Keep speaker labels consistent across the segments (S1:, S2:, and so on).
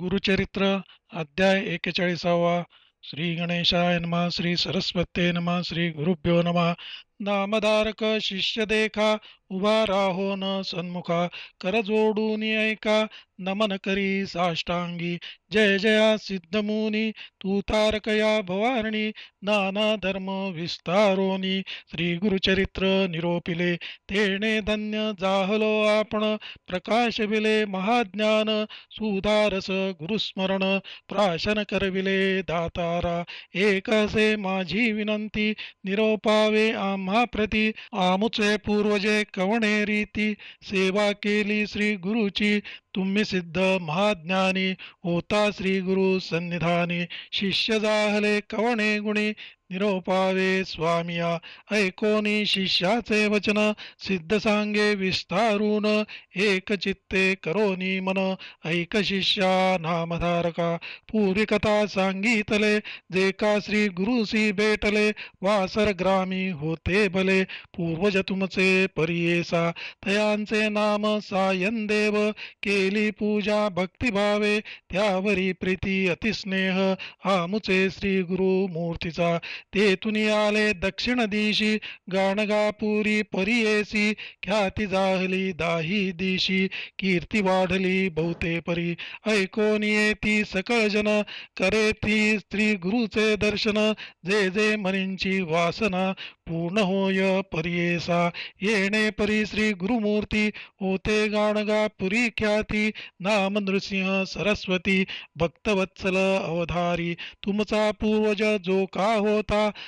S1: गुरुचरित्र अध्याय 41. श्री गणेशाय नमः. श्री सरस्वते नमः. श्री गुरुभ्यो नमः. नामधारक शिष्य देखा, उभा राहो न सन्मुखा, कर जोडून ऐका, नमन करी साष्टांगी. जय जया सिद्धमुनी, तू तारकया भवारणी, नाना धर्म विस्तारोनी. श्री गुरुचरित्र निरोपिले, तेणे धन्य जाहलो आपण, प्रकाशविले महाज्ञान, सुधारस गुरुस्मरण, प्राशन करविले दातारा. एकसे माझी विनंती, निरोपावे आम्हा प्रती, आमुचे पूर्वजे कवणे रीती, सेवा केली श्री गुरुची, तुम्ही सिद्ध महाज्ञानी, होता श्री गुरु सन्निधानी. शिष्य जाहले कवणे गुणी, निरोपावे स्वामिया, ऐकोनी शिष्याचे वचन, सिद्ध सांगे विस्तारून, एक चित्ते करोनी मन, ऐक शिष्या नामधारका. पूर्वी कथा सांगितले, जे का श्री गुरुसी भेटले, वासर ग्रामी होते भले, पूर्वज तुमचे परियेसा, तयांचे नाम सायनदेव, केली पूजा भक्तिभावे, त्यावरी प्रीती अतिस्नेह, आमुचे श्री गुरु मूर्तीचा. तेथून आले दक्षिण दिशी, गाणगापुरी परियेसी, ख्याती जाहली दाही दिशी, कीर्ती वाढली बहुते परी. ऐकोन येती सकळ जन, करेती श्री गुरुचे दर्शन, जे जे मनींची वासना, पूर्ण होय परियेसा. येणे परी श्री गुरुमूर्ती, होते गाणगापुरी ख्याती, नाम नृसिंह सरस्वती, भक्तवत्सल अवधारी. तुमचा पूर्वज जो का होता,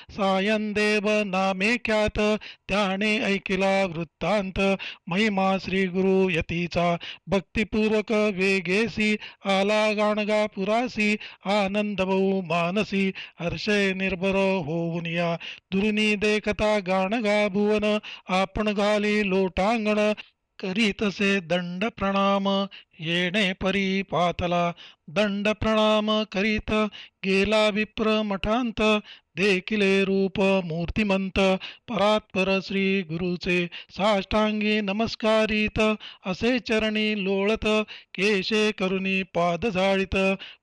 S1: सायनदेव नामे ख्यात, त्याने ऐकिला वृत्तांत, महिमा श्री गुरु यतीचा. भक्तिपूर्वक वेगेसी, आला गाणगापुरासी, आनंद बहु मानसी, हर्षय निर्भर होऊन या. दुर्नी देखता गाणगा भुवन, आपण घाली लोटांगण, करीतसे दंड प्रणाम, येणे परी पातला. दंड प्रणाम करीत गेला विप्र मठांत, देखिले रूप मूर्तिमंत, परात्पर श्री गुरुचे, साष्टांगी नमस्कारित, असे चरणी लोळत, केशे करुणी पाद झाळीत,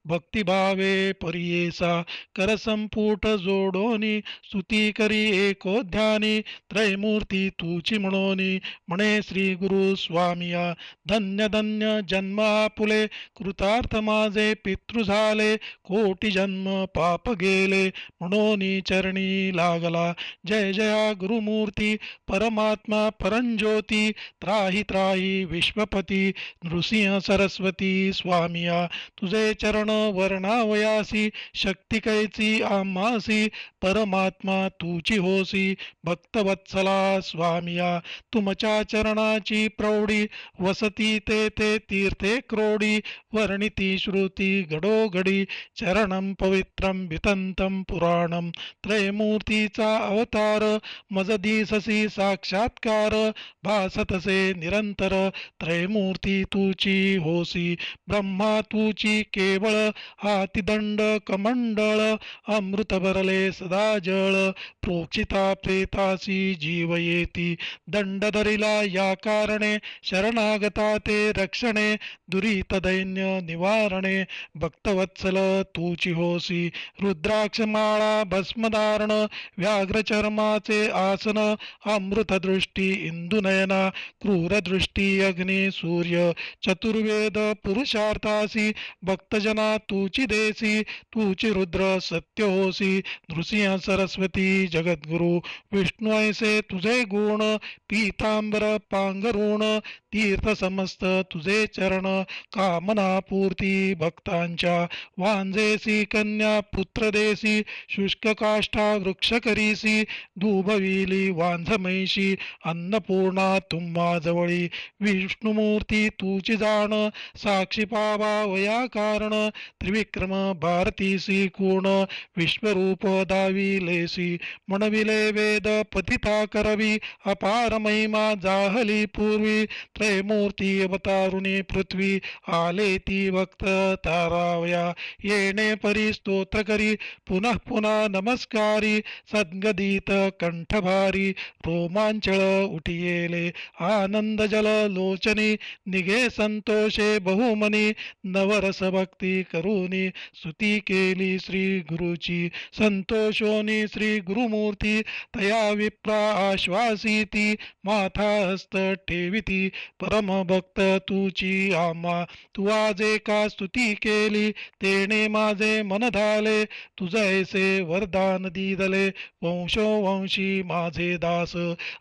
S1: भक्तिभावे परियेसा. करसंपुट जोडोनी, स्तुती करी एकोध्यानी, त्रैमूर्ती तुची म्हणोनी, म्हणे श्री गुरु स्वामिया. धन्य धन्य जन्म आपुले, कृतार्थ माझे पितृ झाले, कोटी जन्म पाप गेले, म्हणून चरणी लागला. जय जया गुरुमूर्ती, परमात्मा परंज्योती, त्राही त्राही विश्वपती, नृसिंह सरस्वती स्वामिया. तुझे चरण वर्णावयासी, शक्ती कैची आम्हासी, परमात्मा तुची होसी, भक्तवत्सला स्वामिया. तुमच्या चरणाची प्रौढी, वसती ते ते तीर्थे क्रोडी, वर्णिती श्रुती घडोघडी, चरणं पवित्रं वितंतं पुराणं. त्रयमूर्तीचा अवतार, मज दिससी साक्षात्कार, भासतसे निरंतर, त्रयमूर्ती तुची होसी. ब्रह्मा तुची केवळ, हाती दंड कमंडळ, अमृत भरले सदा जळ, प्रोक्षिता प्रेतासी जीव येती. दंड धरिला या कारणे, शरणागता ते रक्षणे, दुरित दैन्य निवारणे, भक्तवत्सल तुची होसी. रुद्राक्षमाळा भस्मधारण, व्याघ्रचर्माचे आसन, अमृतदृष्टी इंदुनयना, क्रूरदृष्टी अग्नी सूर्य, चतुर्वेद पुरुषार्थासी, भक्तजना तुची देसी, तुची रुद्र सत्य होसी. नृसिंह सरस्वती जगद्गुरु, विष्णू ऐसे तुझे गुण, पीतांबर पांघरुण, तीर्थ समस्त तुझे चरण, कामना पूर्ती भक्तांच्या. वांजेसी कन्या पुत्र देसी, शुष्क काष्ठा वृक्ष करीसी, धुभविली वांझ म्हैशी, अन्नपूर्णा तुम्हा जवळी. विष्णुमूर्ती तुची जाण, साक्षी पावा वया कारण, त्रिविक्रम भारतीसी कोण, विश्वरूप दाविलेसी. म्हणविले वेद पतिता करवी, अपार महिमा जाहली पूर्वी, तय मूर्ती अवतारुणी पृथ्वी आले ती भक्त तारावया येणे परी स्तोत्र करी पुनः पुन्हा नमस्कारी सद्गदित कंठभारी रोमांचळ उठियेले आनंद जल लोचनी निघे संतोषे बहुमनी नवरस भक्ती करुनी स्तुती केली श्री गुरुची संतोषोनी श्री गुरुमूर्ती तया विप्रा आश्वासिती माथा हस्त ठेविती परम भक्त तुची आम्हा तू आज एका स्तुती केली तेने माझे मन धाले तुझैसे वरदान दिदले वंशोवंशी माझे दास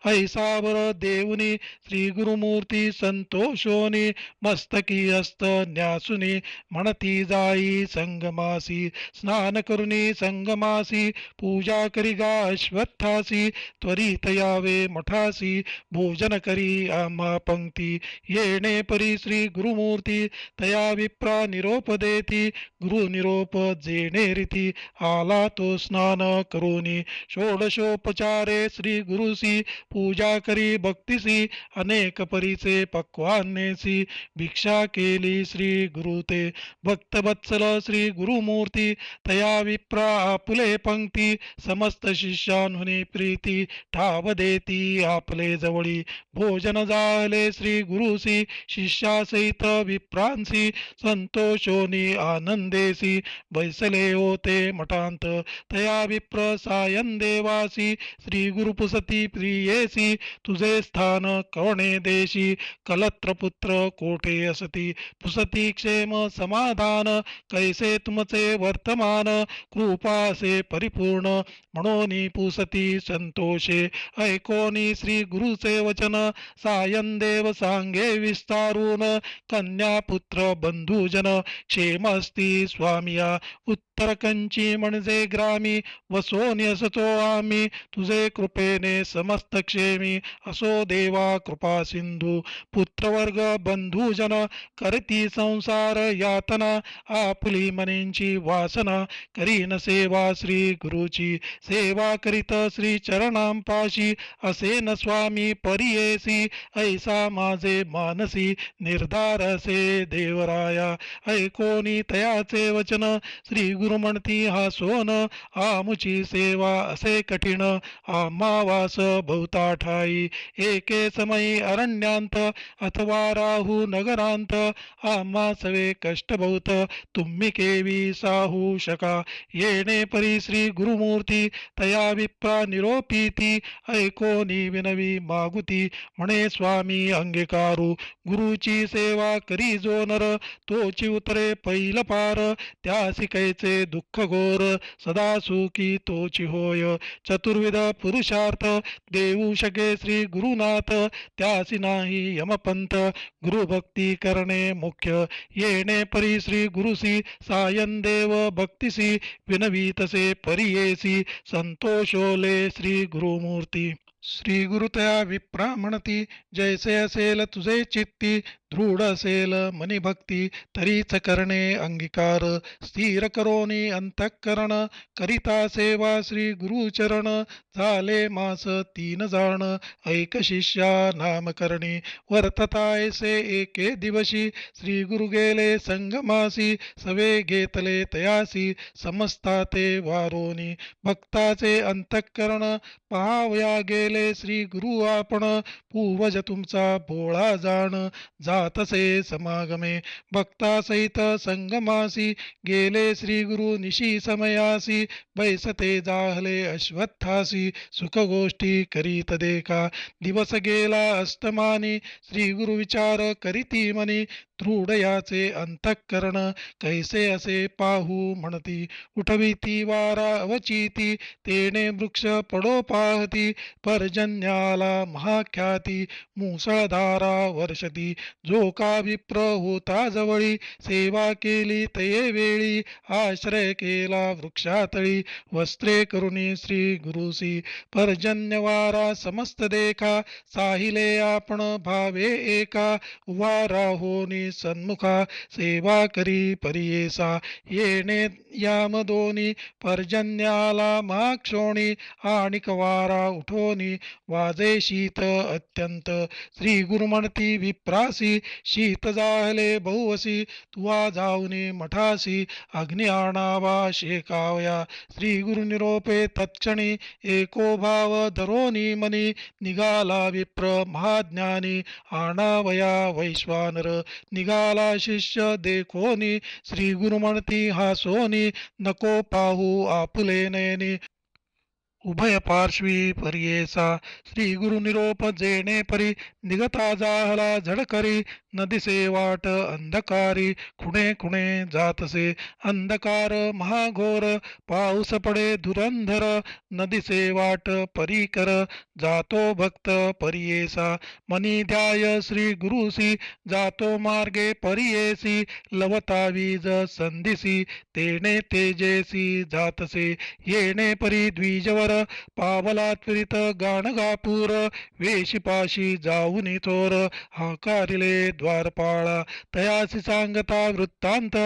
S1: ऐसावर देऊनी श्री गुरुमूर्ती संतोषोनी मस्तकी हस्त न्यासुनी म्हणती जाई संगमासी स्नान करुनी संगमासी पूजा करी गा अश्वत्थासी त्वरित यावे मठासी भोजन करी आम्हा पंक्ती येणे परी श्री गुरुमूर्ती तया विप्रा निरोप देती गुरु निरोप जेणे रीती आला तो स्नान करुनी षोडशोपचारे श्री गुरुसी पूजा करी भक्तिसी अनेक परीचे पक्वान्नेसी भिक्षा केली श्री गुरु ते भक्तवत्सल श्री गुरुमूर्ती तया विप्रा आपुले पंक्ती समस्त शिष्यांहुनी प्रीती ठाव देती आपले जवळी भोजन झाले श्री गुरुसी शिष्यासहित विप्रांसी संतोषोनी आनंदेसी बैसले होते मठांत तया विप्र सायन देवासी श्री गुरुपुसती प्रियेसी तुझे स्थान कवणे देशी कलत्रपुत्र कोठे असती पुसती क्षेम समाधान कैसे तुमचे वर्तमान कृपासे परिपूर्ण म्हणून पुसती संतोषे ऐकोनी श्री गुरुचे वचन सायन देव सांगे विस्तारून कन्या पुत्र बंधुजन क्षेम असती स्वामिया उत्तरकंची म्हणजे ग्रामी वसोनी असतो आम्ही तुझे कृपेने समस्त क्षेमी असो देवा कृपा सिंधू पुत्रवर्ग बंधुजन करती संसार यातना आपुली मनींची वासना करीन सेवा श्री गुरुची सेवा करीत श्री चरणांपाशी असे न स्वामी परियेसी ऐसा माझे मानसी निर्धार असे देवराया ऐकोनी तयाचे वचन श्री गुरु म्हणती हा सोन आमुची सेवा असे कठीण आम्हावास बहुता ठाई एके समयी अरण्यात अथवा राहू नगरांत आम्हा सवे कष्ट बहुत तुम्ही केवी साहू शका येणे परी श्री गुरुमूर्ती तया विप्रा निरोपीती ऐकोनी विनवी मागुती म्हणे स्वामी अंगीकारू गुरुची सेवा करी जो नर तोची उतरे पैल पार त्यासी कैचे दुःख घोर सदा सुखी तोची होय चतुर्विध पुरुषार्थ देऊ शके श्री गुरुनाथ त्यासी नाही यमपंथ गुरुभक्ती करणे मुख्य येणे परी श्री गुरुसी सायन देव भक्तिसी विनवीतसे परियेसी संतोषोले श्री गुरुमूर्ती श्री गुरुतया विप्रा म्हणती जैसे असेल तुझे चित्ती दृढ असेल मनी भक्ती तरीच करणे अंगीकार स्थिर करोनी अंतःकरण करिता सेवा श्री गुरुचरण झाले मास 3 जाण ऐक शिष्या नाम करणी वर्तता ऐसे एके दिवशी श्री गुरु गेले संगमासी सवे घेतले तयासी समजता ते वारोनी भक्ताचे अंतःकरण पहावया गेले श्री गुरु आपण पूर्वज तुमचा भोळा जाण जातसे समागमे भक्तासहित संगमासी गेले श्री गुरु निशी समयासी बैसते जाहले अश्वत्थासी सुख गोष्टी करीत देखा दिवस गेला अस्तमानी श्री गुरु विचार करीती मनी दृढ याचे अंतःकरण कैसे असे पाहू म्हणती उठविती वारा अवचिती तेने वृक्ष पडो पाहती पर्जन्याला महाख्याती मुसळधारा वर्षती जो का विप्र होता जवळी सेवा केली तये वेळी आश्रय केला वृक्षातळी वस्त्रे करुणी श्री गुरुसी पर्जन्यवारा समस्त देखा साहिले आपण भावे एका उभा राहोनी सन्मुखा सेवा करी परियेसा येणे यामदोनी पर्जन्याला माक्षोणी आणिक वारा उठोनी वाजे शीत अत्यंत श्री गुरु म्हणती विप्रासी शीत जाहले बहुवसी तुवा जाऊनी मठासी अग्नि आणावा शेकावया श्री गुरु निरोपे तत्क्षणी एको भाव धरोनी मनी निघाला विप्र महाज्ञानी आणावया वैश्वानर निघाला शिष्य देखोनी श्री गुरु म्हणती हासोनी नको पाहू आपुले नयनी उभय पार्श्वी पर्येसा श्री गुरु निरोप जेणे परी निगता जाहला झडकरी नदिसे वाट अंधकारी खुणे खुणे जातसे अंधकार महाघोर पाऊस पडे धुरंधर नदिसे वाट परीकर जातो भक्त परियेसा मनी ध्याय श्री गुरुसी जातो मार्गे परियेसी लवता वीज संधिसी तेणे तेजेसी जातसे येणे परी द्विजवर पावला त्वरित गाणगापूर वेशिपाशी जाऊनी थोर हाकारिले द्वारपाळा तयासी सांगता वृत्तांत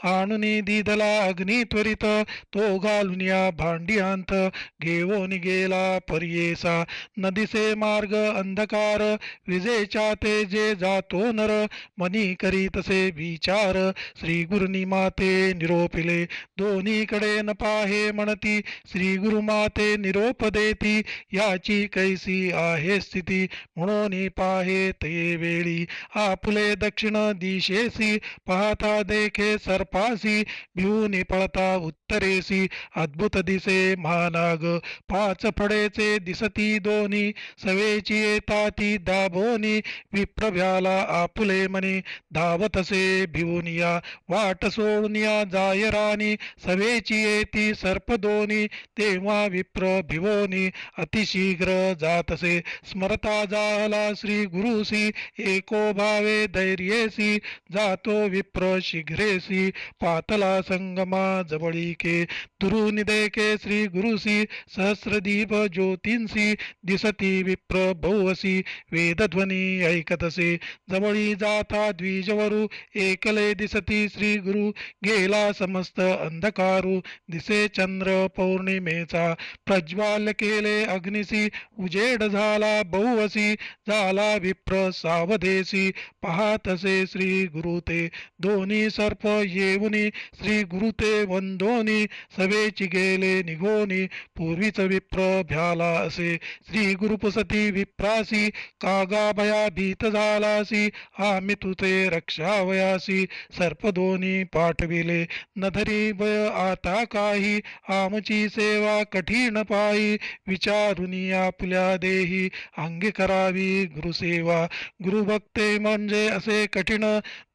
S1: आणुनी दिदला अग्नी त्वरित तो घालुनिया भांडियांत घेवोनी गेला परियेसा नदीसे मार्ग अंधकार विजेच्या तेजे जातो नर मनी करीतसे विचार श्री गुरुनी माते निरोपिले दोन्हीकडे न पाहे म्हणती श्री गुरु माते निरोप देती याची कैसी आहे स्थिती म्हणून पाहे ते वेळी आपुले दक्षिण दिशेसी पाहता देखे सर्पासी भिवून पळता उत्तरेसी अद्भुत दिसे महानाग पाच फडेचे दिसती दोन्ही सवेची येता ती दाबोनी विप्रभ्याला आपुले मनी धावतसे भिवूनिया वाट सोडूनिया जायरानी सवेची येती सर्प दोन्ही तेव्हा विप्र भिवोनी अतिशीघ्र जातसे स्मरता जाहला श्री गुरुसी एको भावे धैर्येसी जातो विप्र शीघ्रेसी पातला संगमा जवळीके दुरुनी देखे श्री गुरुसी सहस्रदीप ज्योतींसी दिसती विप्र बहुवसी वेदध्वनी ऐकतसे जवळी जाता द्विजवरू एकले दिसती श्री गुरु गेला समस्त अंधकारू दिसे चंद्र पौर्णिमेचा प्रज्वाल केले अग्निसी उजेड झाला बहुवसी झाला विप्र सावधेसी पाहतसे श्री गुरु ते दोन्ही सर्प येऊनी श्री गुरु ते वंदोनी सवेची गेले निघोनी पूर्वीच विप्र भ्याला असे श्री गुरुपसती विप्रासी कागा भया भीत झालासी आम्ही तुते रक्षावयासी सर्प दोन्ही पाठविले नधरी भय आता काही आमची सेवा कठीण पायी विचारुनी आपल्या देही अंगी करावी गुरुसेवा गुरुभक्ते म्हणजे असे कठीण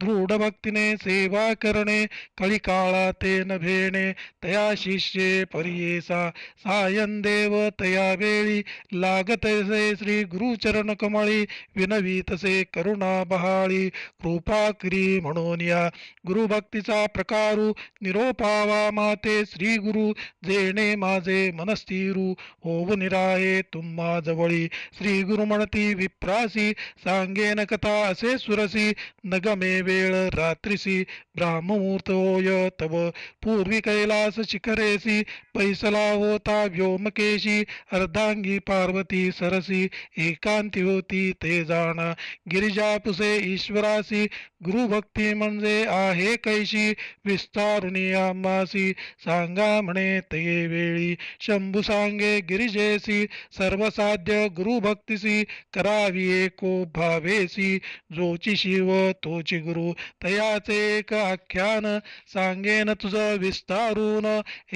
S1: दृढ भक्तीने सेवा करणे कळी काळा ते न भेणे तया शिष्ये परियेसा सायन देव तया वेळी लागतसे श्री गुरुचरण कमळी विनवीतसे करुणा बहाळी कृपा करी म्हणून या गुरुभक्तीचा प्रकारू निरोपावा माते श्री गुरु जेणे माझे मनस्थिरू होऊ निराये तुम्हा जवळी श्री गुरु म्हणती विप्रासी सांगेन कथा असे सुरसी नगमे वेळ रात्रीसी ब्राह्ममुहूर्त होय तव पूर्वी कैलास शिखरेसी पैसला होता व्योमकेशी अर्धांगी पार्वती सरसी एकांती होती ते जाणा गिरिजापुसे ईश्वरासी गुरुभक्ती म्हणजे आहे कैशी विस्तारुनी आम्हासी सांगा म्हणे ते वेळी शंभू सांगे गिरिजेसी सर्वसाध्य गुरुभक्तीसी करावी एको भावेसी जोची शिव तोची गुरु तयाचे एक आख्यान सांगेन तुझ विस्तारून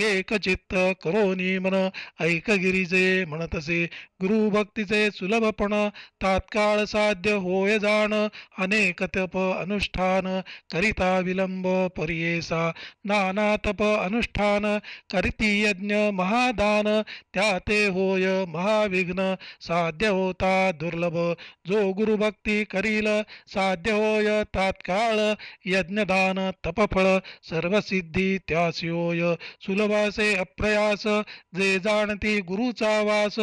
S1: एक चित्त करोनी मन ऐक गिरिजे म्हणतसे गुरुभक्तीचे सुलभपण तात्काळ साध्य होय जाण अनेक तप अनुष्ठान करिता विलंब परियेसा नाना तप अनुष्ठान करीती यज्ञ महादान त्या ते होय महाविघ्न साध्य होता दुर्लभ जो गुरुभक्ती करील साध्य होय तात्काळ यज्ञदान तपफळ सर्वसिद्धी त्यासी होय सुलभासे अप्रयास जे जाणती गुरुचा वास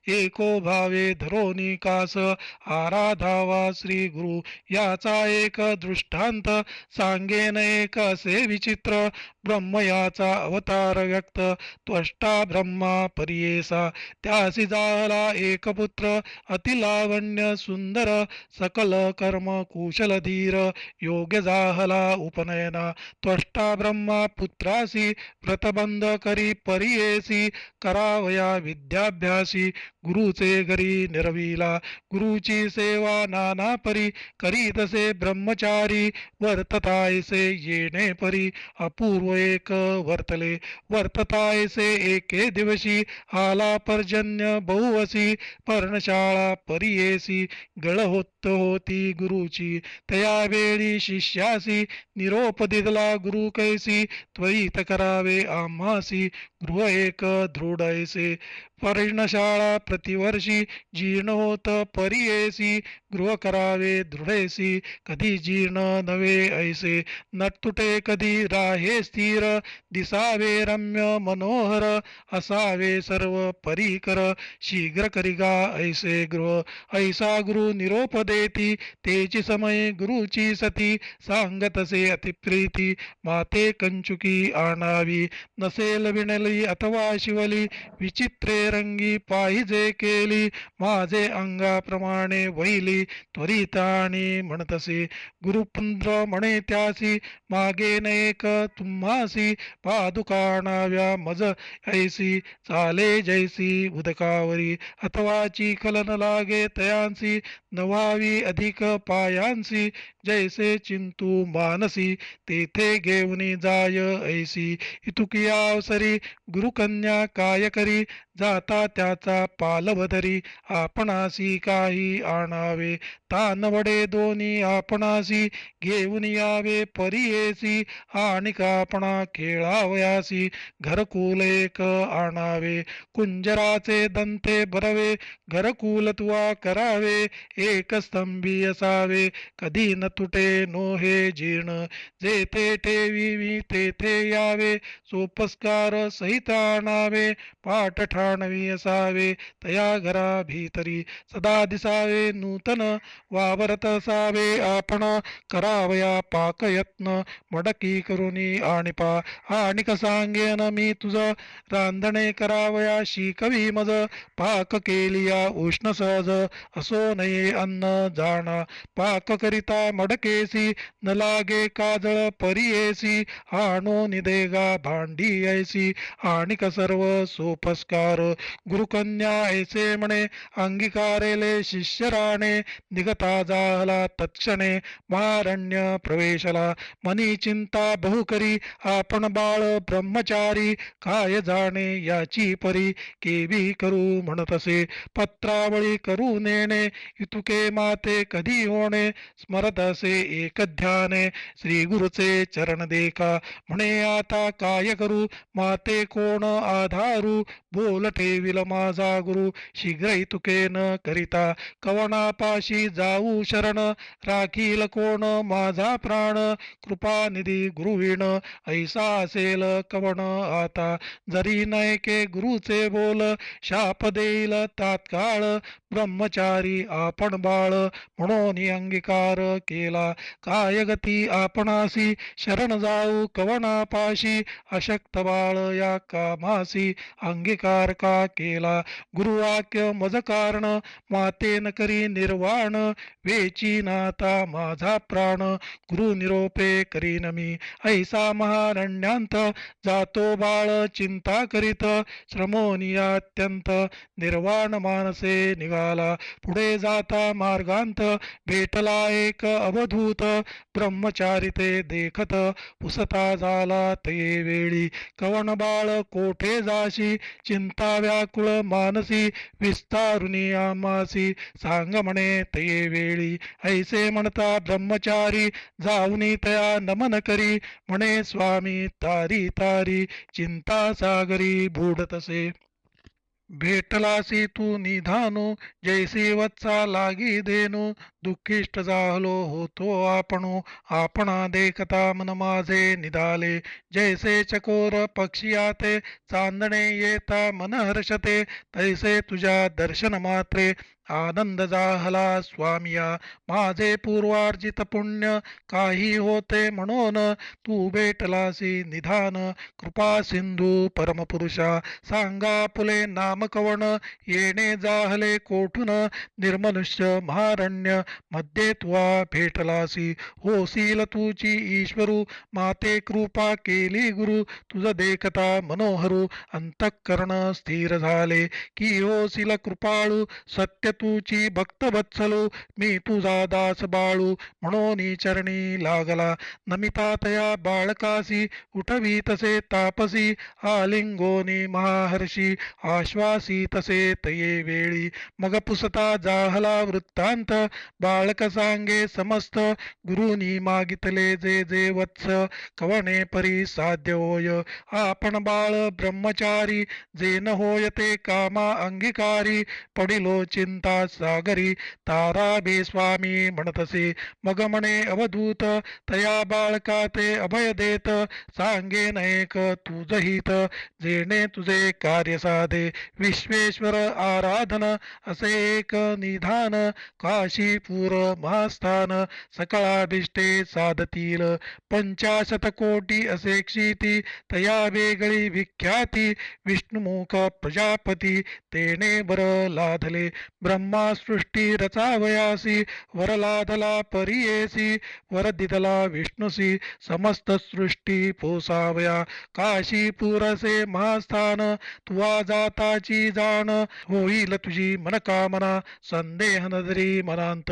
S1: एक एको भावे धरोनी कास आराधावा श्री गुरु याचा एक दृष्टांत सांगेन एक असे विचित्र ब्रह्म याचा अवतार व्यक्त त्वष्टा ब्रह्मा परियेसा त्यासी झाला एक पुत्र अतिलावण्य सुंदर सकल कर्म कुशल धीर योग्य जाहला उपनयना त्वष्टा ब्रह्मा पुत्रासी व्रतबंध करी परियेसी करावया विद्याभ्यासी गुरुचे घरी निरविला गुरुची सेवा नाना परी करीतसे ब्रह्मचारी वर्ततायसे येणे परी अपूर्व एक वर्तले वर्ततायसे एके दिवशी आला पर्जन्य बहुवसी पर्णशाळा परियेसी गळ होती गुरुची तया वेळी शिष्यासी निरोप दिला गुरु कैसी त्वरित करावे आम्हासी गृह एक दृढैसे पर्णशाळा प्रतिवर्षी जीर्ण होत परियेसी गृह करावे दृढैसी कधी जीर्ण नवे ऐसे न तुटे कधी राहे स्थिर दिसावे रम्य मनोहर असावे सर्व परीकर शीघ्र करिगा ऐसे गृह ऐसा गुरु निरोप देती तेची समय गुरुची सती सांगतसे अतिप्रीती माते कंचुकी आणावी नसेल विणली अथवा शिवली विचित्रे रंगी पाहिजे केली माझे अंगाप्रमाणे वैली त्वरितानी म्हणतसे गुरुपुंद्र म्हणे त्यासी मागे नेक तुम्हासी पादुकाणाव्या मज ऐसी चाले जैसी उदकावरी अथवा चिखल न लागे तयांसी नवावी अधिक पायांसी जैसे चिंतू मानसी तेथे घेऊनी जाय ऐसी इतुकी अवसरी गुरुकन्या काय करी जाता त्याचा पालवधरी आपणासी काही आणावे तानवडे दोन्ही आपणासी घेऊन यावे परियेसी आणि आपणा खेळावयासी घरकुल एक आणावे कुंजराचे दंते भरवे घरकुल तुवा करावे एक स्तंभी असावे कधी न तुटे नो हे जीर्ण जेथे ठेवी तेथे यावे सोपस्कार सहित आणावे पाठ ठाणवी असावे तया घरा भीतरी सदा दिसावे नूतन वावरत असावे आपण करावया पाकयत्न मडकी करुनी आणिपा आणिक सांगेन मी तुझ रांधणे करावया शिकवी मज पाक केलिया उष्ण सहज असो नये अन्न जाणा पाक करिता मडकेसी न लागे काजळ परियेसी आणो निदेगा भांडी ऐसी आणिक सर्व सोपस्कार गुरुकन्या ऐसे म्हणे अंगीकारेले शिष्य राणे निगता झाला तत्क्षणे महारण्य प्रवेशला मनी चिंता बहुकरी आपण बाळ ब्रह्मचारी काय जाणे याची परी केवी करू म्हणतसे पत्रावळी करू नेणे इतुके माते कधी होणे स्मरत असे एक ध्याने श्री गुरुचे चरण देखा म्हणे आता काय करू माते कोण आधारू बोल ठेविल माझा गुरु शीघ्र इतुके न करिता कवनापाशी जाऊ शरण राखील कोण माझा प्राण कृपानिधी गुरुविण ऐसा असेल कवण आता जरी नयके गुरुचे बोल शाप देईल तात्काळ ब्रह्मचारी आपण बाळ म्हणून अंगीकार केला काय गती आपणासी शरण जाऊ कवनापाशी अशक्त बाळ या कामासी अंगीकार का केला गुरुवाक्य मज कारण मातेन करी निर्वाण वेची नाता माझा प्राण गुरु निरोपे करीन मी ऐसा महारण्यांत जातो बाळ चिंता करीत श्रमोनिया अत्यंत निर्वाण मानसे निघाला पुढे जाता मार्गांत भेटला एक अवधूत ब्रह्मचारी ते देखत पुसता झाला ते वेळी कवन बाळ कोठे जाशी चिंता व्याकुळ मानसी विस्तारुनी आमासी सांग म्हणे ते वेळी ऐसे म्हणता ब्रह्मचारी जाऊनी तया नमन करी म्हणे स्वामी तारी तारी चिंता सागरी बुडतसे भेटलासी तू निधानू, जैसी वत्सा लागी देनू. दुःखिष्ट झालो होतो आपणू, आपणा देखता मन माझे निधाले. जैसे चकोर पक्षी आते, चांदणे येता मन हर्षते. तैसे तुझ्या दर्शन मात्रे आनंद झाला स्वामिया. माझे पूर्वार्जित पुण्य काही होते म्हणून, तू भेटलासी निधान. कृपा सिंधू परमपुरुषा, सांगा पुले नाम कवण. येणे जाहले कोठून, निर्मनुष्य महारण्य मध्ये तुवा भेटलासी. होशील तुची ईश्वरू, माते कृपा केली गुरु. तुझ देखता मनोहरू, अंतःकरण स्थिर झाले. की होशील कृपाळू, सत्य तुची भक्त वत्सलू. मी तुझा दास बाळू, म्हणून चरणी लागला. नमिता तया बाळकासी, उठवी तसे तापसी. आलिंगोनी महाहर्षी, आश्वासी तसे तये वेळी. मग पुसता जाहला वृत्तांत, बाळक सांगे समस्त. गुरुनी मागितले जे जे वत्स, कवणे परी साध्य होय. आपण बाळ ब्रह्मचारी, जे न होय ते कामा अंगीकारी. पडिलो चिंता सागरी, तारा बे स्वामी म्हणतसे. मग म्हणे अवधूत, तया बाळका ते अभय देत. सांगेन एक तुझ हित, जेणे तुझे कार्य साधे. विश्वेश्वर आराधन, असे एक निधान. काशीपूर महास्थान, सकळाभिष्टे साधतील. 50 कोटी असे क्षिती, तया वेगळी विख्याती. विष्णुमुख प्रजापती, तेने वर लाधले. ब्रह्मा सृष्टी रचावयासी, वर लाधला परियेसी. वर दिदला विष्णुसी, समस्त सृष्टी पोसावया. काशीपूरसे महास्थान, तुवा जाताची जाण. होईल तुझी मनकामना, संदेह नजरी मनांत.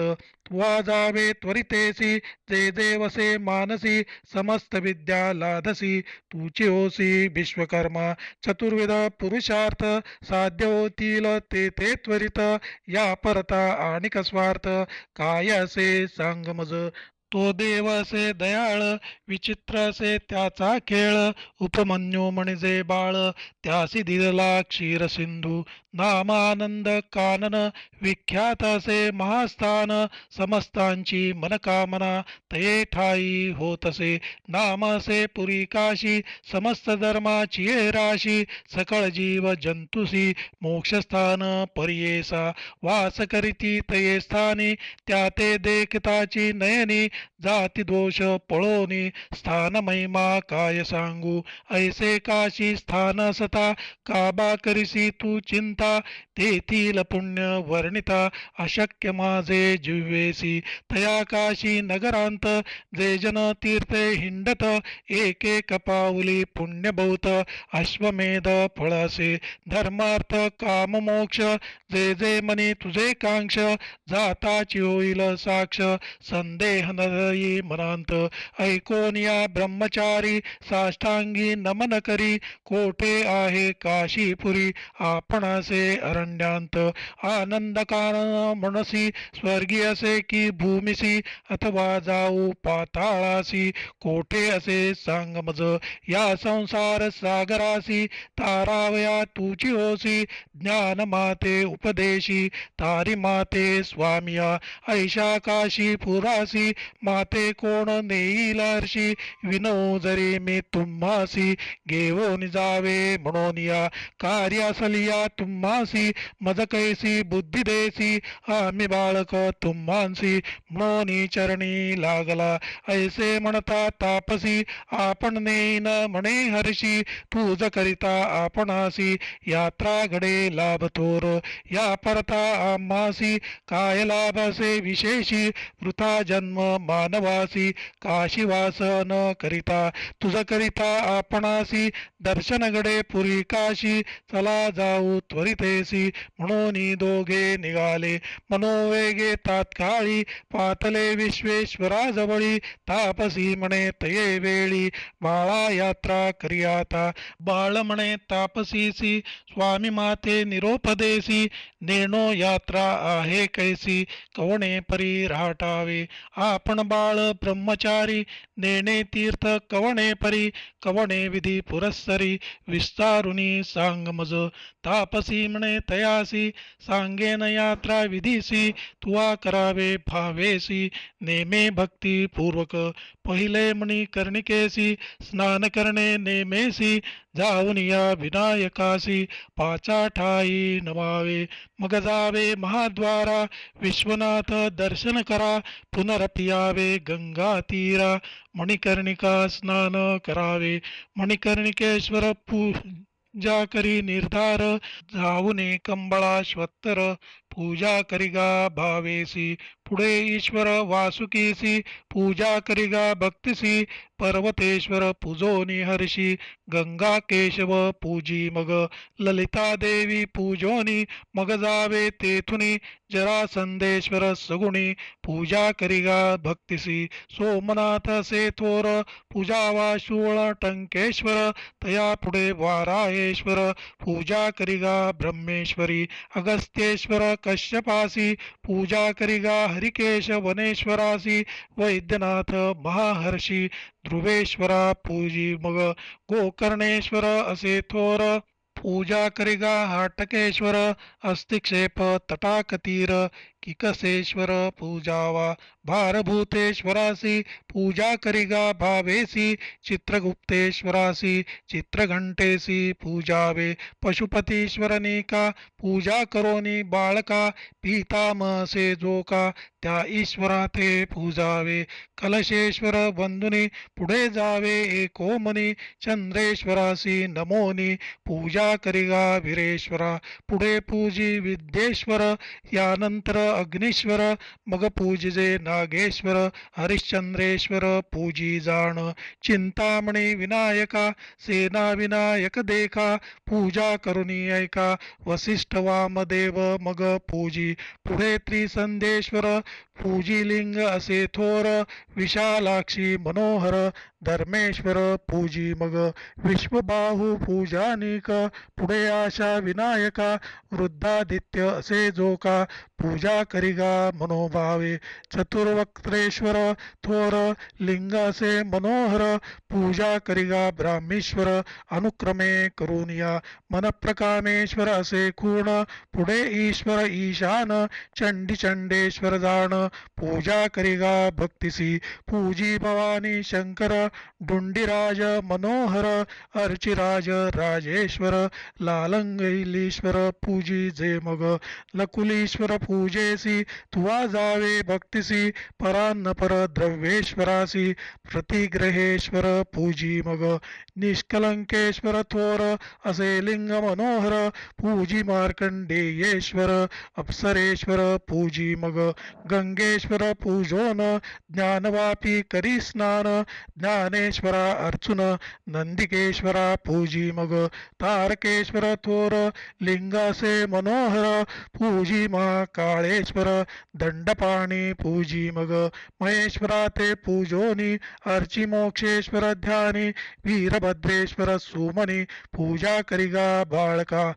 S1: तुवा जावे त्वरितेसी, जे जे वसे मानसी. समस्त विद्या लाधसी, तुची होसी विश्वकर्मा. चतुर्विध पुरुषार्थ, साध्य होतील ते ते त्वरित. या परता आणिक स्वार्थ, काय असे सांग मज. तो देव असे दयाळ, विचित्र असे त्याचा खेळ. उपमन्यू म्हणजे बाळ, त्यासी दिला क्षीर सिंधू. नामानंद कानन, विख्यात असे महास्थान. समस्तांची मनकामना, तये ठाई होतसे. नाम असे पुरी काशी, समस्त धर्माची राशी. सकळ जीव जंतुसी, मोक्षस्थान परियेसा. वास करीती तये स्थानी, त्या ते देखताची नयनी. जाती दोष पळोनी, स्थान महिमा काय सांगू. ऐसे काशी स्थान असता, काबा करिसी तू चिंता. तेथील पुण्य वर्णिता, अशक्य माझे जिव्हेसी. तया काशी नगरांत, जे जन तीर्थे हिंडत. एक एक पाऊली पुण्य बहुत, अश्वमेध फळासे. धर्मार्थ काम मोक्ष, जे जे मनी तुझे कांक्ष. जाताची होईल साक्ष, संदेह नरई मनांत. ऐकोनिया ब्रह्मचारी, साष्टांगी नमन करी. कोठे आहे काशीपुरी, आपणासे अरण्यात. आनंद कारण मनसी, स्वर्गी असे की भूमिसी. अथवा जाऊ पाताळासी, कोठे असे सांग मज. या संसार सागरासी, तारावया तुची होसी. ज्ञान माते उपदेशी, तारी माते स्वामिया. ऐशा काशी पुरासी, माते कोण नेईल हर्षी. विनो जरी मी तुम्हासी, घेऊन जावे म्हणून या. कार्यासलिया तुम्हासी, मज कैसी बुद्धी देसी. आम्ही बाळक तुम्हांसी, म्हणून चरणी लागला. ऐसे म्हणता तापसी, आपण नेईन म्हणे हर्षी. तुझ करिता आपणासी, यात्रा घडे लाभ थोर. या परता आम्हासी, काय लाभसे विशेषी. वृथा जन्म मानवासी, काशीवास न करिता. तुझ करिता आपणासी, दर्शन घडे पुरी काशी. चला जाऊ त्वरितेसी, म्हणून दोघे निघाले. मनोवेगे तात्काळी, पातले विश्वेश्वराजवळी. तापसी म्हणे तये वेळी, बाळा यात्रा करियाता. बाळ म्हणे तापसीसी, स्वामी माते निरोपदेसी. नेणो यात्रा आहे कैसी, कवणे परी राहटावे. आपण बाळ ब्रह्मचारी, नेणे तीर्थ कवणे परी, कवणे विधी पुरस्सरी, विस्तारुनी सांगमज तापसी म्हणे तयासी, सांगेन यात्रा विधीसी, तुवा करावे भावेसी, नेमे भक्ती पूर्वक, पहिले मणी कर्णिकेसी, स्नान करणे नेमेसी, जाऊन या विनायकासी, पाचा ठाई नमावे, मग जावे महाद्वारा, विश्वनाथ दर्शन करा, पुनरपियावे गंगा तीरा, मणिकर्णिका स्नान करावे, मणिकर्णिकेश्वर पूजा करी निर्धार, जाऊने कंबळाश्वत्तर, पूजा करिगा भावेसी, पुढे ईश्वर वासुकीसी, पूजा करिगा भक्तिसी, पर्वतेश्वर पूजोनी हर्षी, गंगा केशव पूजी मग, ललिता देवी पूजोनी, मग जावे तेथुनी, जरासंदेश्वर सगुणी, पूजा करिगा भक्तिसी, सोमनाथ से थोर, पूजावा शूळ टंकेश्वर, तया पुढे वाराहेश्वर, पूजा करिगा ब्रह्मेश्वरी, अगस्त्येश्वर कश्यपासी, पूजा करिगा हरिकेश वनेश्वरासी, वैद्यनाथ महाहर्षी, ध्रुवेश्वरा पूजी मग, गोकर्णेश्वर असे थोर, पूजा करिगा हाटकेश्वर, अस्तिक्षेप तटाकतीर, किकसेश्वर पूजावा, भारभूतेश्वरासी, पूजा करिगा भावेसी, चित्रगुप्तेश्वरासी, चित्रघंटेसी पूजावे, पशुपतीश्वरनिका, पूजा करोनी बाळका, पीतामसे जोका, त्या ईश्वरा ते पूजावे, कलशेश्वर बंधुनी, पुढे जावे एकोमनी, चंद्रेश्वरासी नमोनी, पूजा करिगा वीरेश्वरा, पुढे पूजी विद्येश्वर, यानंतर अग्नीश्वर, मग पूजिजे नागेश्वर, हरिश्चंद्रेश्वर पूजी जाण, चिंतामणी विनायका, सेना विनायक देखा, पूजा करुणी ऐका, वसिष्ठ वामदेव मग पूजी, पुढे त्रिसंदेश्वर, पूजिलिंग असे थोर, विशालाक्षी मनोहर, धर्मेश्वर पूजी मग, विश्वबाहू पूजानिक, पुढे आशा विनायका, वृद्धादित्य असे जोका, पूजा करिगा मनोभावे, चतुर्वक्त्रेश्वर थोर, लिंग असे मनोहर, पूजा करिगा ब्राह्मेश्वर, अनुक्रमे करुनिया, मनप्रकामेश्वर असे खूण, पुढे ईश्वर ईशान, चंडी चंडेश्वर जाण, पूजा करिगा भक्तिसी, पूजी भवानी शंकर, डुंडीराज मनोहर, अर्चिराज राजेश्वर, लालंगैलीश्वर पूजी जे मग, लकुलीश्वर पूजेसी, तुवा जावे भक्तिसी, परान्नपर द्रव्येश्वरासी, प्रतिग्रहेश्वर पूजी मग, निष्कलंकेश्वर थोर, असे लिंग मनोहर, पूजी मार्कंडेयेश्वर, अप्सरेश्वर पूजी मग, गंगेश्वर पूजोन, ज्ञानवापी करी स्नान, ज्ञानेश्वरा अर्चुन, नंदिकेश्वरा पूजी मग, तारकेश्वर थोर, लिंगासे मनोहर, पूजी महाकाळेश्वर, दंडपाणी पूजी मग, महेश्वरा ते पूजोनी, अर्ची मोक्षेश्वर ध्यानी, वीरभद्रेश्वर सुमनी, पूजा करिगा बाळका,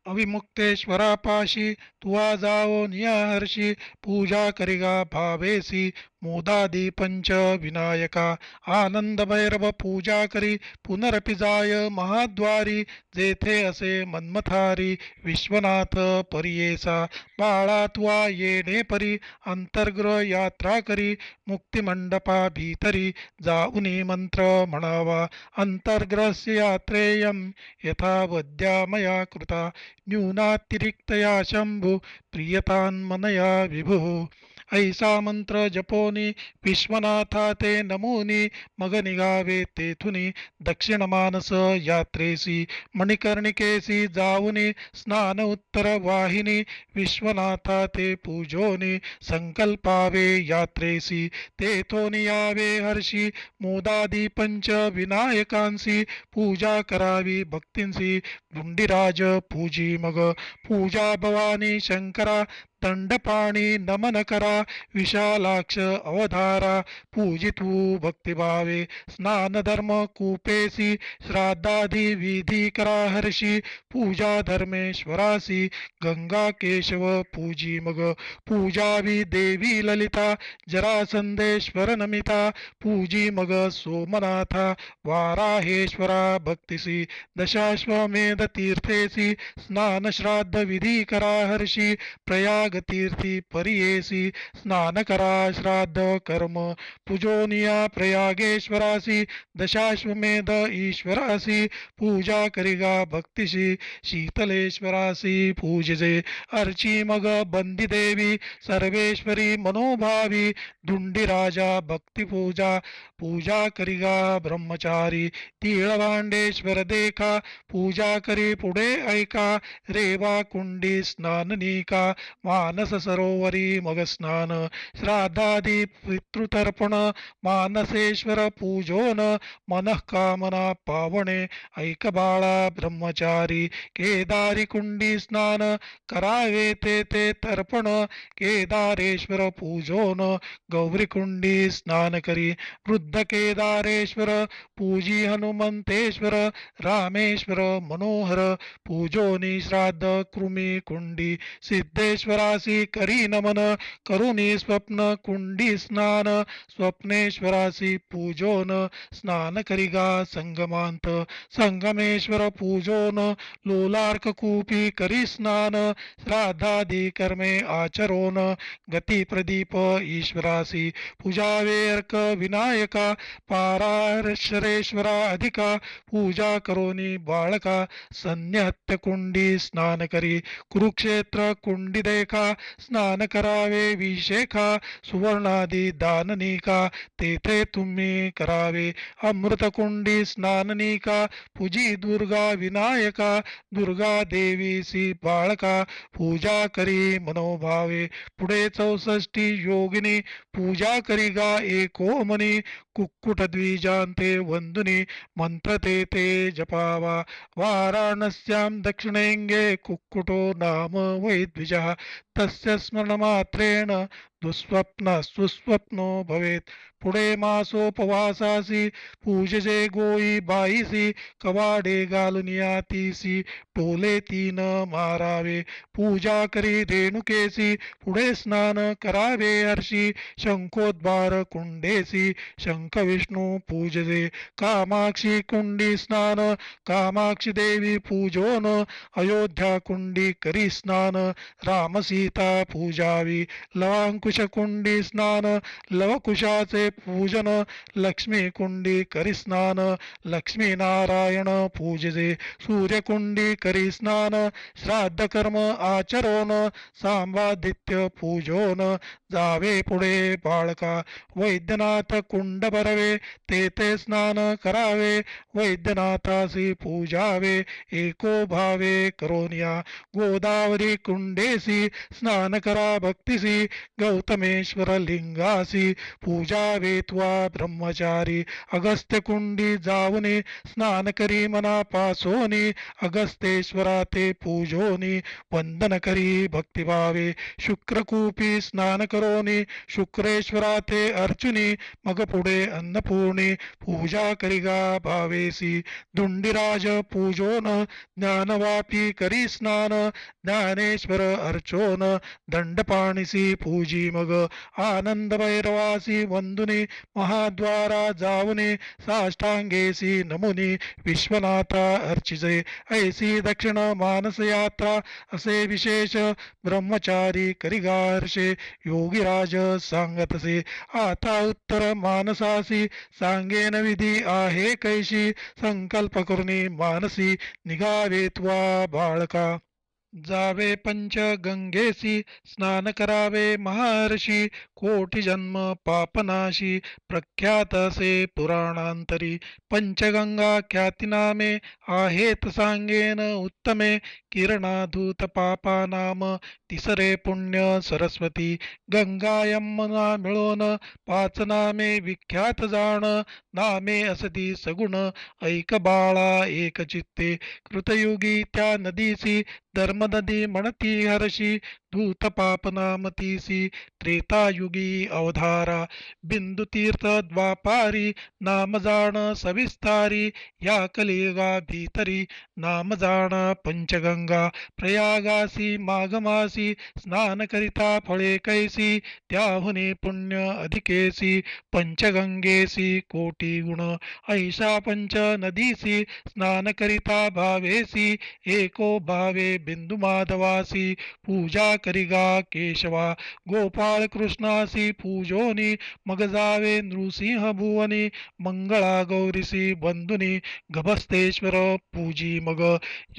S1: अविमुक्तेश्वरापाशी, तुवा जाओ नियाहर्षी, पूजा करिगा भावेसी, मोदादी पंच विनायका, आनंद भैरव पूजा करी, पुनरपि जाय महाद्वारी, जेथे असे मन्मथारी, विश्वनाथ परियेसा, बाळा तुवा येणे परी, अंतर्ग्रह यात्रा करी, मुक्तिमंडपा भीतरी, जाऊनी मंत्र म्हणावा, अंतर्ग्रहस्य यात्रेयं यथा वद्या मया कृता, न्यूनातिरिक्तया शंभु, प्रियतान्मनया विभुः, ऐसा मंत्र जपोनी, विश्वनाथा ते नमूनी, मग निघावे तेथुनी, दक्षिण मानस यात्रेसी, मणिकर्णिकेसी जाऊनी, स्नान उत्तर वाहिनी, विश्वनाथा ते पूजोनी, संकल्पावे यात्रेसी, तेथोनी यावे हर्षी, मोदादी पंच विनायकांसी, पूजा करावी भक्तींसी, गुंडीराज पूजी मग, पूजा भवानी शंकरा, दंडपाणी नमन करा विशालाक्ष अवधारा पूजितू भक्तिभावे स्नान धर्म कूपेसी श्राद्धादी विधी करा हर्षी पूजा धर्मेश्वरासी गंगा केशव पूजी मग पूजावी देवी ललिता जरासंदेश्वर नमिता पूजी मग सोमनाथा वाराहेश्वरा भक्तिसी दशाश्वमेध तीर्थेसी स्नान श्राद्ध विधी करा हर्षी प्रयाग तीर्थी परियेसी स्नान करा श्राद्ध कर्म पूजोनिया प्रयागेश्वरासी दशाश्वमेध ईश्वरासी पूजा करिगा भक्तिशी शीतलेश्वरासी पूजिजे अर्ची मग बंदी देवी सर्वेश्वरी मनोभावी धुंडीराजा भक्तिपूजा पूजा करिगा ब्रह्मचारी तिळभांडेश्वर देखा पूजा करी पुढे ऐका रेवा कुंडी स्नाननिका मानस सरोवरी मग स्नान श्राद्धादी पितृतर्पण मानसेश्वर पूजोन मनःकामना पावणे ऐक बाळा ब्रह्मचारी केदारी कुंडी स्नान करावे ते तर्पण केदारेश्वर पूजोन गौरी कुंडी स्नान करी वृद्ध केदारेश्वर पूजी हनुमंतेश्वर रामेश्वर मनोहर पूजोनी श्राद्ध कृमी कुंडी सिद्धेश्वरासी करी नमन करुणी स्वप्न कुंडी स्नान स्वप्नेश्वरासी पूजोन स्नान करिगा संगमांत संगमेश्वर पूजोन लोलार्क कूपी करी स्नान श्राद्धादी कर्मे आचरोन गती प्रदीप ईश्वरासी पूजावे अर्क विनायका पाराशरेश्वरा अधिका पूजा करोनी बाळका सन्यहत्य कुंडी स्नान करी कुरुक्षेत्र कुंडी देखा स्नान करावे विशेखा सुवर्णादी दाननिका तेथे तुम्ही करावे अमृत कुंडी स्नाननिका पूजी दुर्गा विनायका दुर्गा देवीसी बाळका पूजा करी मनोभावे पुढे 64 योगिनी पूजा करिगा एको मनी कुक्कुट द्विजांते वंदुनी मंत्र ते जपावा वाराणस्यां दक्षिणेंगे कुक्कुटो नाम वै द्विजः तस्य स्मरणमात्रेण दुःस्वप्न सुस्वप्नो भवेत् पुढे मासोपवासासी पूजजे गोई बाईसी कवाडे घालूनिया तीसी टोले तीन मारावे पूजा करी रेणुकेसी पुढे स्नान करावे हर्षी शंखोद्वार कुंडेसी शंख विष्णू पूजजे कामाक्षी कुंडी स्नान कामाक्षी देवी पूजोन अयोध्या कुंडी करी स्नान राम सीता पूजावी लवांकुश कुंडी स्नान लवकुशाचे पूजन लक्ष्मी कुंडी करी स्नान लक्ष्मी नारायण पूजजे सूर्यकुंडी करी स्नान श्राद्ध कर्म आचरोन सांबादित्य पूजोन जावे पुढे बाळका वैद्यनाथ कुंड भरवे तेथे स्नान करावे वैद्यनाथासी पूजावे एको भावे करोनिया गोदावरी कुंडेसी स्नान करा भक्तिसी गौतमेश्वर लिंगासी पूजावे त्वा ब्रह्मचारी अगस्त्य कुंडी जावनी स्नान करी मनापासोनी अगस्तेश्वरा ते पूजोनी वंदन करी भक्तिभावे शुक्रकूपी स्नान करोनी शुक्रेश्वरा ते अर्चुनी मग पुढे अन्नपूर्णी पूजा करिगा भावेसी दुंडीराज पूजोन ज्ञानवापी करी स्नान ज्ञानेश्वर अर्चोन दंडपाणीसी पूजी मग आनंद भैरवासी वंदुनी महाद्वारा जावनी साष्टांगेसी नमुनी विश्वनाथा अर्चिजे ऐसी दक्षिण मानस यात्रा असे विशेष ब्रह्मचारी करिगार्षे योगीराज सांगतसे आता उत्तर मानसासी सांगेन विधी आहे कैशी संकल्प करुनी मानसी निघावे त्वा बाळका जावे पंच गंगेसी स्नान करावे महर्षी कोटी जन्म पापनाशी प्रख्यात असे पुराणांतरी पंचगंगा ख्यातिनामे आहेत सांगेन उत्तमे किरणाधूत पापा नाम तिसरे पुण्य सरस्वती गंगा यमुना मिळून पाच नामे विख्यात जाण नामे असती सगुण ऐक बाळा एक चित्ते कृतयुगी त्या नदीसी धर्मनदी म्हणती हर्षी धूत पाप नामतीसी त्रेतायुगी अवधारा बिंदु तीर्थ द्वापारी नाम जाण सविस्तारी या कलियुगा भीतरी नाम जाण पंचगंगा प्रयागासी माघमासी स्नान करिता फळे कैसी त्याहुनी पुण्य अधिकेसी पंचगंगेसी कोटी गुण ऐशा पंच नदीसी स्नान करिता भावेसी एको भावे बिंदु माधवासी पूजा करिगा केशवा गोपाळ कृष्णासी पूजोनी मग जावे नृसिंह भुवनी मंगळा गौरीसी बंधुनी गभस्तेश्वर पूजी मग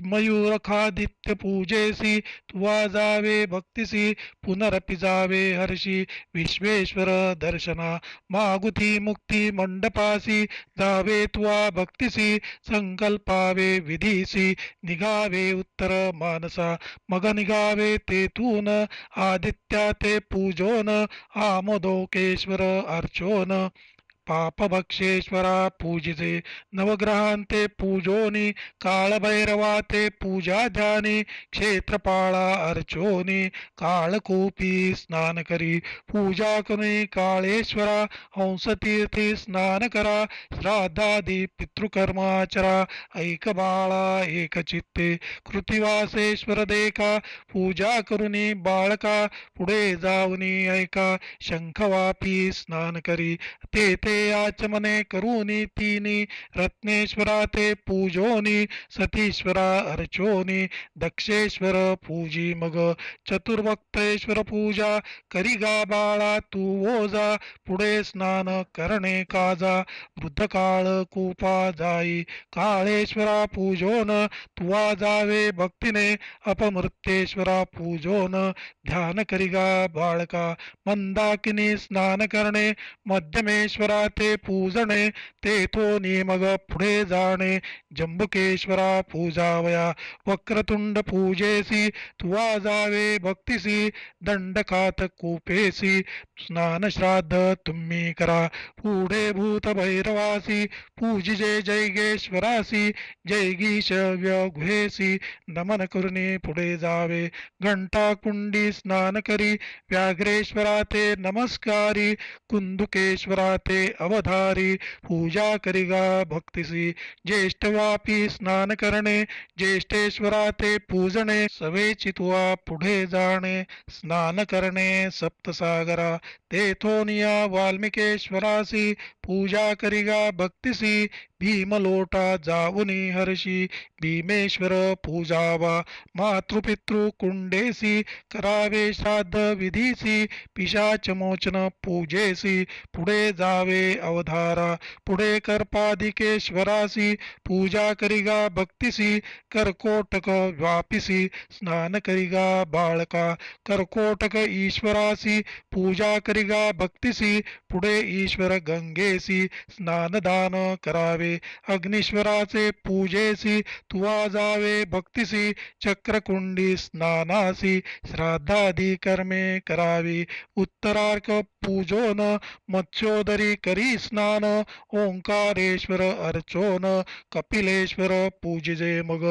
S1: मयूरखादित्य पूजेसी तुवा जावे भक्तिसी पुनरपि जावे हर्षी विश्वेश्वर दर्शना मागुती मुक्ती मंडपासी जावे तुवा भक्तिसी संकल्पावे विधीसी निघावे उत्तर मानसा मग निघावे तेथून आदित्या ते पूजोन आमोदोकेश्वर अर्चोन पापभक्षेश्वरा पूजिते नवग्रहांते पूजोनी काळभैरवा ते पूजा ध्यानी क्षेत्रपाळा अर्चोनी काळकूपी स्नान करी पूजा करुनी काळेश्वरा हंसतीर्थी स्नान करा श्राद्धादी पितृकर्माचरा ऐक बाळा एक चित्ते कृतिवासेश्वर देखा पूजा करुनी बाळका पुढे जाऊनी ऐका शंखवापी स्नान करी ते आचमने करूनी तिनी रत्नेश्वरा ते पूजोनी सतीश्वरा अर्चोनी दक्षेश्वर पूजी मग चतुर्भक्तेश्वर पूजा करिगा बाळा तू ओजा पुढे स्नान करणे काजा वृद्धकाळ कूपा जाई काळेश्वरा पूजोन तुवा जावे भक्तीने अपमृत्येश्वरा पूजोन ध्यान करिगा बाळका मंदाकिनी स्नान करणे मध्यमेश्वरा ते पूजणे तेथोनी मग पुढे जाणे जंबुकेश्वरा पूजावया वक्रतुंड पूजेसी तुवा जावे भक्तिसी दंडकात कूपेसी स्नान श्राद्ध तुम्ही करा पुढे भूत भैरवासी पूजिजे जैगेश्वरासी जैगीश व्यगुहेसी नमन करुनी पुढे जावे घंटा कुंडी स्नान करी व्याघ्रेश्वरा ते नमस्कारी कुंदुकेश्वरा ते अवधारी पूजा करिगा भक्तिसी ज्येष्ठवापी स्नान करणे ज्येष्ठेश्वरा ते पूजणे सवेचितुवा पुढे जाणे स्नान करणे सप्तसागरा तेथोनिया वाल्मिकेश्वरासी पूजा करिगा भक्तिसी भीमलोटा जाऊनी हर्षी भीमेश्वर पूजावा मातृपितृ कुंडेसी करावे श्राद्ध विधीसी पिशाचमोचन पूजेसी पुढे जावे अवधारा पुढे कर्पाधिकेश्वरासी पूजा करिगा भक्तिसी कर्कोटक व्यापिसी स्नान करिगा बाळका कर्कोटक ईश्वरासी पूजा करिगा भक्तिसी पुढे ईश्वर गंगेसी स्नानदान करावे अग्नीश्वराचे पूजेसी तुवा जावे भक्तिसी चक्रकुंडी स्नानासी श्राद्धादी कर्मे करावी उत्तरार्क पूजोन मत्स्योदरी करी स्नान ओंकारेश्वर अर्चोन कपिलेश्वर पूजिजे मग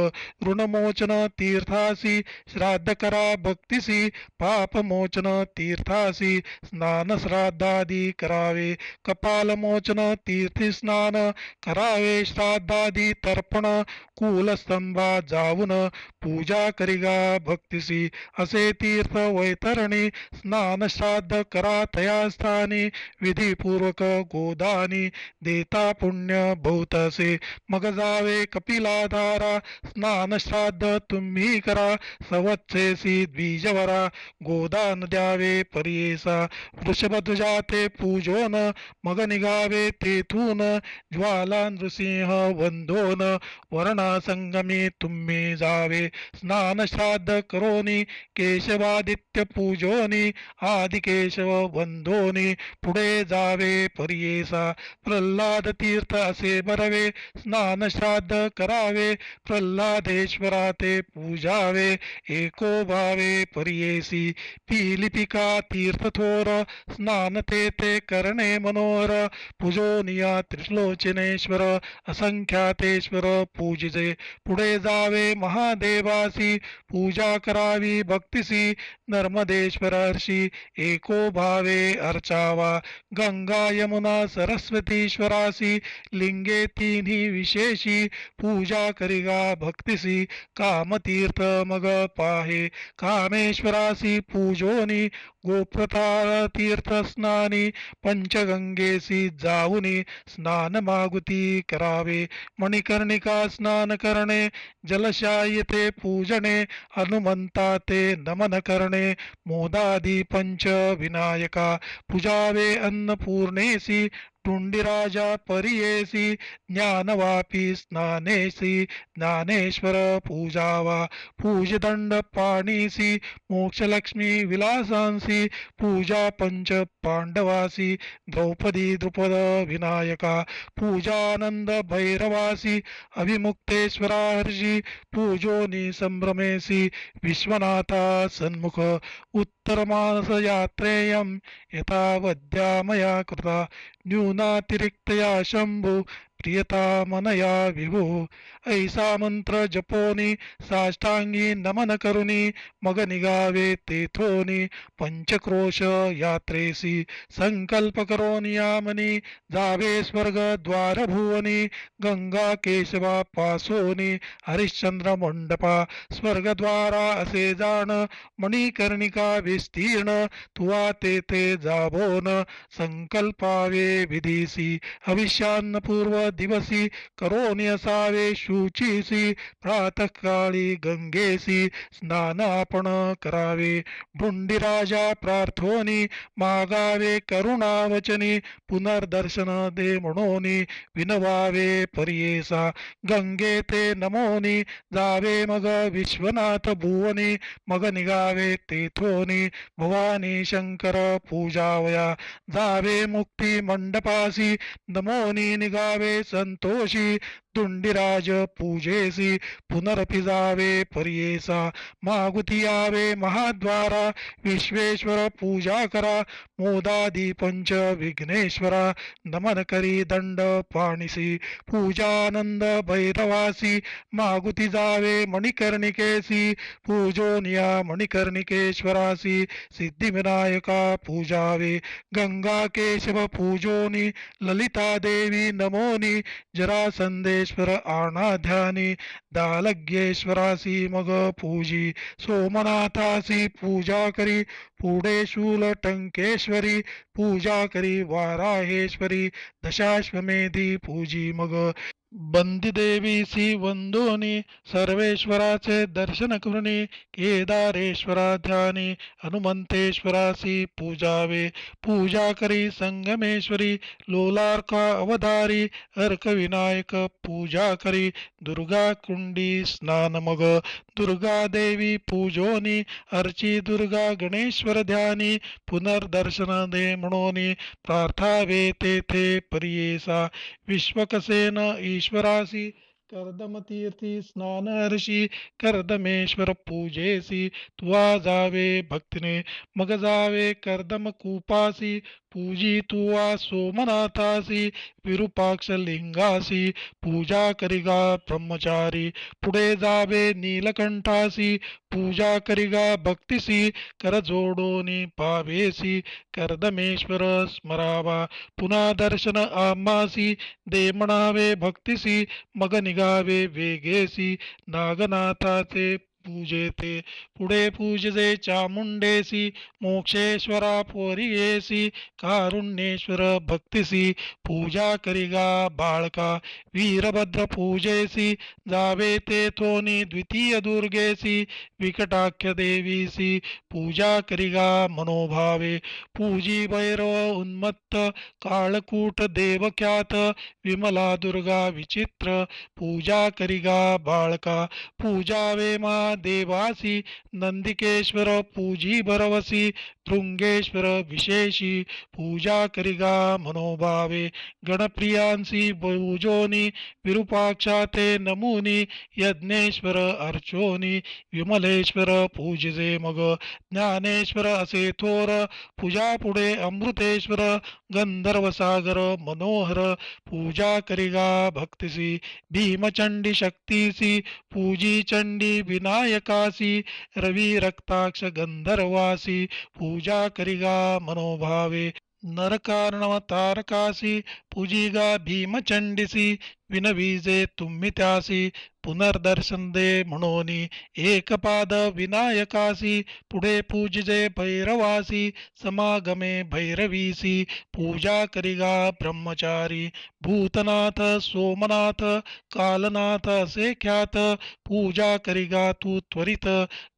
S1: ऋणमोचन तीर्थासी श्राद्ध करा भक्तिसी पापमोचन तीर्थासी स्नान श्राद्धादी करावे कपालमोचन तीर्थी स्नान करावे श्राद्धादी तर्पण कुलस्तंभा जाऊन पूजा करिगा भक्तिसी असे तीर्थ वैतरणी स्नान श्राद्ध करा तया स्थानी विधिपूर्वक गोदानी देता पुण्य बहुतसे मग जावे कपिलाधारा स्नान श्राद्ध तुम्ही करा संवत्सेसी द्विजवरा गोदान द्यावे परियेसा वृषभध्वजा ते पूजोन मग निघावे तेथून ज्वाला नृसिंह वंदोन वर्णासंगमी तुम्ही जावे स्नान श्राद्ध करोनी केशवादित्य पूजोनी आदिकेशव वंदोनी पुढे जावे परियेसा प्रल्हाद तीर्थ असे बरवे स्नान श्राद्ध करावे प्रल्हादेश्वरा ते पूजावे एको भावे परियेसी पीलिपिका तीर्थ थोर स्नान ते करणे मनोहर पूजोनिया त्रिलोचनेश्वर असंख्यातेश्वर पूजिजे. पुढे जावे महादेवासी, पूजा करावी भक्तिसी. नर्मदेश्वर हर्षी एको भावे अर्चावा. गंगा यमुना सरस्वतीश्वरासी, लिंगे तिन्ही विशेषी. पूजा करिगा भक्तिसी, कामतीर्थ मग पाहे. कामेश्वरासी पूजोनी, गोप्रता तीर्थ स्नानी. पंचगंगेसी जाऊनी, स्नान मागुती करावे. मणिकर्णिका स्नान करणे, जलशायते पूजणे. हनुमंता ते नमन करणे, मोदादी पंच विनायका. पूजावे अन्नपूर्णेसी, टुंडीराजा परियेसी. ज्ञानवापी स्नानेसी, ज्ञानेश्वर पूजावा. पूजदंड पाणीसी, मोक्षलक्ष्मी विलासांसी. पूजा पंच पांडवासी, द्रौपदी द्रुपद विनायका. पूजानंद भैरवासी, अभिमुक्तेश्वरा हर्षी. पूजोनी संभ्रमेसी, विश्वनाथा सन्मुख. उत्तरमास यात्रेयं, यथावद्या मया कृता. न्यूनातिरिक्तया शंभु, प्रियता मनया विभू. ऐसा मंत्र जपोनी, साष्टांगी नमन करुनी. मग निघावे तेथोनी, पंचक्रोश यात्रेसी. संकल्प करोन यामनी, जावे स्वर्ग द्वार भुवनी. गंगा केशवा पासोनी, हरिश्चंद्र मंडपा. स्वर्गद्वारा असे जाण, मणिकर्णिका विस्तीर्ण. तुवा तेथे जाबोन, संकल्पावे विधीसी. हविष्यान्न पूर्व दिवसी, करोनी असावे शुचीसी. प्रातःकाळी गंगेसी, स्नान आपण करावे. भृंडीराजा प्रार्थोनी, मागावे करुणावचनी. पुनर्दर्शन दे म्हणोनी, विनवावे परियेसा. गंगे ते नमोनी, जावे मग विश्वनाथ भुवनी. मग निघावे तेथोनी, भवानी शंकर पूजावया. जावे मुक्ती मंडपासी, नमोनी निघावे संतोषी. दुंडीराज पूजेसी, पुनरपि जावे परियेसा. मागुती यावे महाद्वारा, विश्वेश्वर पूजा करा. मोदादी पंच विघ्नेश्वरा, नमन करी दंड पाणीसी. पूजानंद भैरवासी, मागुती जावे मणिकर्णिकेसी. पूजोनिया मणिकर्णिकेश्वरासी, सिद्धिविनायका पूजावे. गंगा केशव पूजोनी, ललिता देवी नमोनी. जरासंदेश्वर आणाध्यानी, दालग्येश्वरासी मग पूजी. सोमनाथासी पूजा करी, पुढे शूल टंकेश्वरी. पूजा करी वाराहेश्वरी, दशाश्वमेधी पूजी मग. बंदीदेवीसी वंदोनी, सर्वेश्वराचे दर्शन करुनी. केदारेश्वरा ध्यानी, हनुमंतेश्वरासी पूजावे. पूजा करी संगमेश्वरी, लोलार्का अवधारी. अर्कविनायक पूजा करी, दुर्गा कुंडी स्नान मग. दुर्गा देवी पूजोनी, अर्ची दुर्गा गणेश्वर ध्यानी. पुनर्दर्शन दे म्हणोनी, प्रार्थावे तेथे परियेसा. विश्वकसेन ईश्वरासी, कर्दमतीर्थी स्नान हर्षी. कर्दमेश्वर पूजेसी, तुवा जावे भक्तीने. मग जावे कर्दम कूपासी, पूजी तुवा सोमनाथासी. विरूपाक्ष लिंगासी, पूजा करिगा ब्रह्मचारी. पुढे जावे नीलकंठासी, पूजा करिगा भक्तिसी. कर जोडोनी पावेसी, कर्दमेश्वर स्मरावा. पुन्हा दर्शन आम्हासी, दे म्हणावे भक्तिसी. मग निघावे वेगेसी, नागनाथाचे पूजेते. पुढे पूजजे चामुंडेसी, मोक्षेश्वरा पोरियेसी. कारुण्येश्वर भक्तिसी, पूजा करिगा बाळका. वीरभद्र पूजेसी, जावे तेथोनी द्वितीय दुर्गेसी. विकटाख्य देवीसी, पूजा करिगा मनोभावे. पूजी भैरव उन्मत्त, काळकूट देवख्यात. विमला दुर्गा विचित्र, पूजा करिगा बाळका. पूजावे मा महादेवासी नंदिकेश्वर पूजी भरवसी भृंगेश्वर विशेषी पूजा करिगा मनोभावे गणप्रियांसी पूजोनी विरूपाक्षा ते नमुनी यज्ञेश्वर अर्चोनी विमलेश्वर पूजिजे मग ज्ञानेश्वर असे थोर पूजा पुढे अमृतेश्वर गंधर्वसागर मनोहर पूजा करिगा भक्तिसी भीमचंडी शक्तीसी पूजी चंडी विनायकासी रवी रक्ताक्ष गंधर्वासी पूजा करिगा मनोभावे नरकारणव तारकासी पूजिगा भीमचंडिसी विनविजे तुम्ही त्यासी पुनर्दर्शन दे म्हणून एकपाद विनायकासी पुढे पूजिजे भैरवासी समागमे भैरवीसी पूजा करिगा ब्रह्मचारी भूतनाथ सोमनाथ कालनाथ असे ख्यात पूजा करिगा तू त्वरित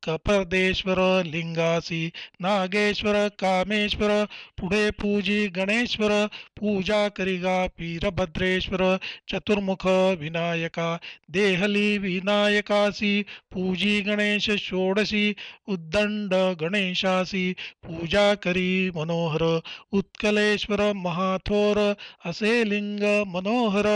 S1: कपर्देश्वर लिंगासी नागेश्वर कामेश्वर पुढे पूजी गणेश्वर पूजा करिगा वीरभद्रेश्वर चतुर्मुख विनायका देहली विनायकासी पूजी गणेश षोडशी उद्दंड गणेशासी पूजा करी मनोहर उत्कलेश्वर महाथोर असे लिंग मनोहर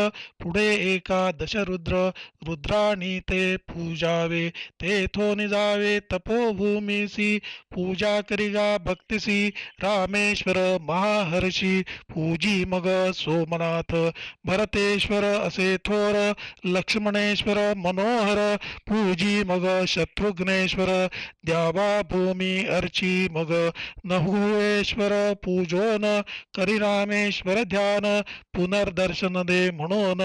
S1: पुढे एकादश रुद्र रुद्राणी ते पूजावे तेथोनी जावे तपोभूमीसी पूजा करिगा भक्तिसी रामेश्वर महाहर्षी पूजी मग सोमनाथ भरतेश्वर असे थोर लक्ष्मणेश्वर मनोहर पूजी मग शत्रुघ्नेश्वर द्यावा भूमी अर्ची मग नहुएश्वर पूजोन करिरामेश्वर ध्यान पुनर्दर्शन दे म्हणून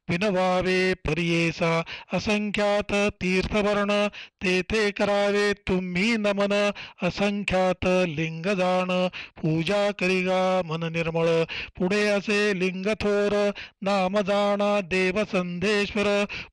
S1: विनवावे परियेसा असंख्यात तीर्थवर्ण तेथे करावे तुम्ही नमन असंख्यात लिंग जाण पूजा करिगा मन निर्मळ पुढे असे लिंग थोर नाम जाणा देव संधेश्वर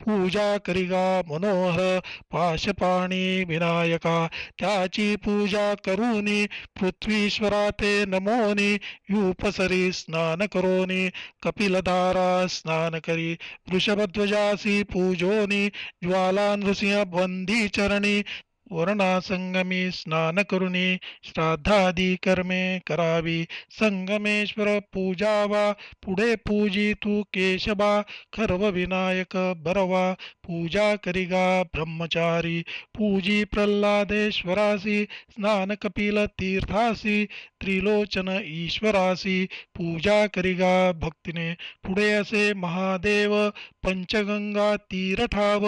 S1: पूजा करिगा मनोहर पाशपाणी विनायका त्याची पूजा करूनी पृथ्वीश्वरा ते नमोनी युपसरी स्नान करोनी कपिलधारा स्नान करी वृषभध्वजासी पूजोनी ज्वाला नृसिंह बंदी चरणी वर्णासंगमी स्नान करुणी श्राद्धादी कर्मे करावी संगमेश्वर पूजावा पुढे पूजी तू केशवा खर्व विनायक बरवा पूजा करिगा ब्रह्मचारी पूजी प्रल्हादेश्वरासी स्नान कपिल तीर्थासी त्रिलोचन ईश्वरासी पूजा करिगा भक्तीने पुढे असे महादेव पंचगंगा तीरठाव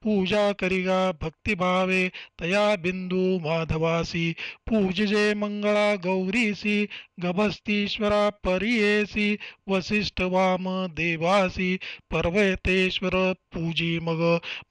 S1: पूजा करिगा भक्तिभावे तया बिंदू माधवासी पूजिजे मंगळा गौरीसी गभस्तीश्वरा परियेसी वसिष्ठ वाम देवासी पर्वतेश्वर पूजी मग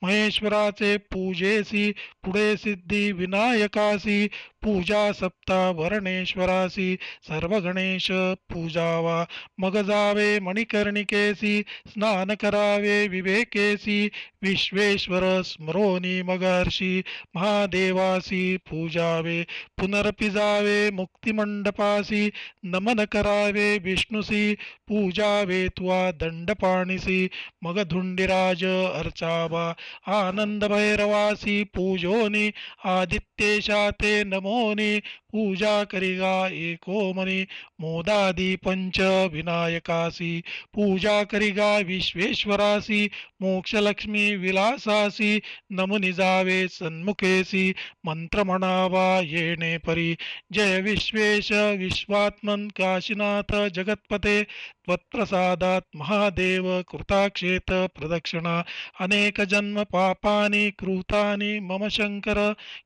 S1: महेश्वराचे पूजेसी पुढे सिद्धी विनायकासी पूजा सप्ता वर्णेश्वरासी सर्व गणेश पूजावा मग जावे मणिकर्णिकेसी स्नान करावे विवेकेसी विश्वेश्वर स्मरोनी मगर्षी महादेवासी पूजावे पुनरपि जावे मुक्तिमंडपासी नमन करावे विष्णुसी पूजावे त्वा दंडपाणीसी मग धुंडिराज अर्चावा आनंद भैरवासी पूजोनी आदित्येशा ते नमोनी पूजा करिगा एकोमनी मोदादी पंच विनायकासी पूजा करिगा विश्वेश्वरासी मोक्षलक्ष्मी विलासासी नमुनी जावे सन्मुखेसी मंत्र म्हणावा येणे परी जय विश्वेश विश्वात्मन काशीनाथ जगतपते त्वत्प्रसादात महादेव कृताक्षेत प्रदक्षिणा अनेक जन्म पापानि कृतानि मम शंकर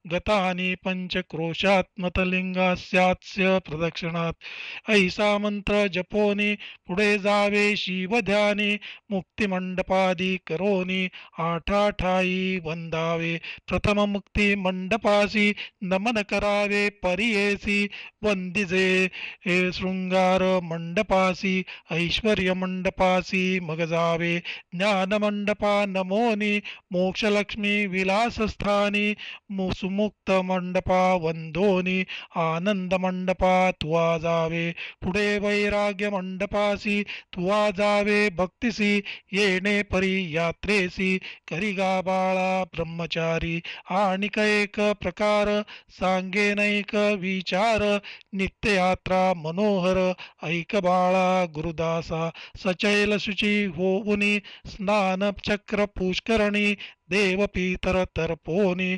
S1: गतानि पंचक्रोशात्मतलिंगास्यास्य प्रदक्षिणात ऐसा मंत्र जपोनी पुढे जावे शिवध्यानी मुक्तिमंडपादी करोनी आठाठाई वंदावे प्रथम मुक्ती मंडपासी नमन करावे परियेसी वंदिजे हे शृंगार मंडपासी ऐश्वर्य मंडपासी मग जावे ज्ञान मंडपा नमोनी मोक्षलक्ष्मी विलासस्थानी सुमुक्त मंडपा वंदोनी आनंद मंडपा तुवा जावे, पुढे वैराग्य मंडपासी तुवा जावे भक्तिसी, येणे परी यात्रेसी करी गा बाळा ब्रह्मचारी. आणि एक प्रकार सांगेनैक विचार, नित्य यात्रा मनोहर ऐक बाळा गुरुदासा. सचैल शुची होऊनी स्नान चक्र पुष्करणी, देव पितर तर्पोनी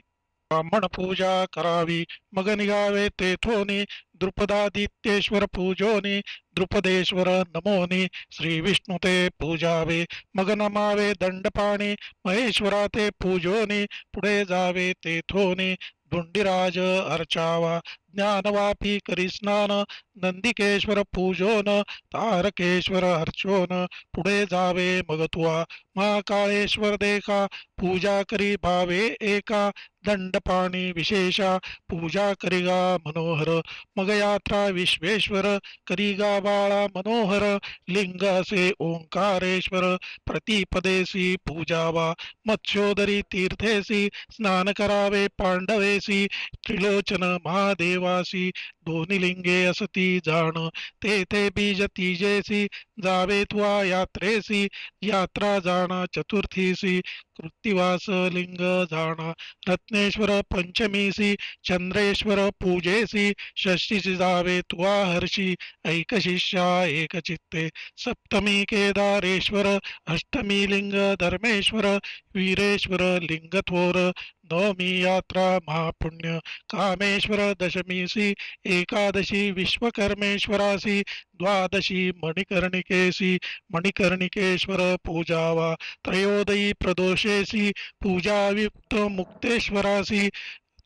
S1: ब्राह्मण पूजा करावी. मग निघावे तेथोनी द्रुपदादित्येश्वर पूजोनी, द्रुपदेश्वर नमोनी श्री विष्णू ते पूजावे. मग नमावे दंडपाणी महेश्वरा ते पूजोनी, पुढे जावे तेथोनी धुंडीराज अर्चावा. ज्ञानवापी करी स्नान नंदिकेश्वर पूजोन, तारकेश्वर अर्चोन, पुढे जावे मग तुआ महाकाळेश्वर देखा. पूजा करी भावे एका दंडपाणी विशेषा, पूजा करिगा मनोहर. मग यात्रा विश्वेश्वर करिगा बाळा मनोहर, लिंग असे ओंकारेश्वर प्रतिपदेसी पूजावा. मत्स्योदरी तीर्थेसी स्नान करावे पांडवेसी, त्रिलोचन महादेवासी दोन्ही लिंगे असती जाण. तेथे बीज तीजेसी जावे तुआ यात्रेसी, यात्रा जाणा चतुर्थीसी कृत्तिवास लिंग जाणा. रत्नेश्वर पंचमीसी चंद्रेश्वर पूजेसी, षष्टीसी जावे तुआ हर्षी ऐक शिष्या एक चित्ते. सप्तमी केदारेश्वर, अष्टमी लिंग धर्मेश्वर, वीरेश्वर लिंग थोर, नवमी यात्रा महापुण्य कामेश्वर. दशमीसी एकादशी विश्वकर्मेश्वरासी, द्वादशी मणिकर्णिकेसी मणिकर्णिकेश्वर पूजावा. त्रयोदयी प्रदोषेसी पूजायुक्त मुक्तेश्वरासी,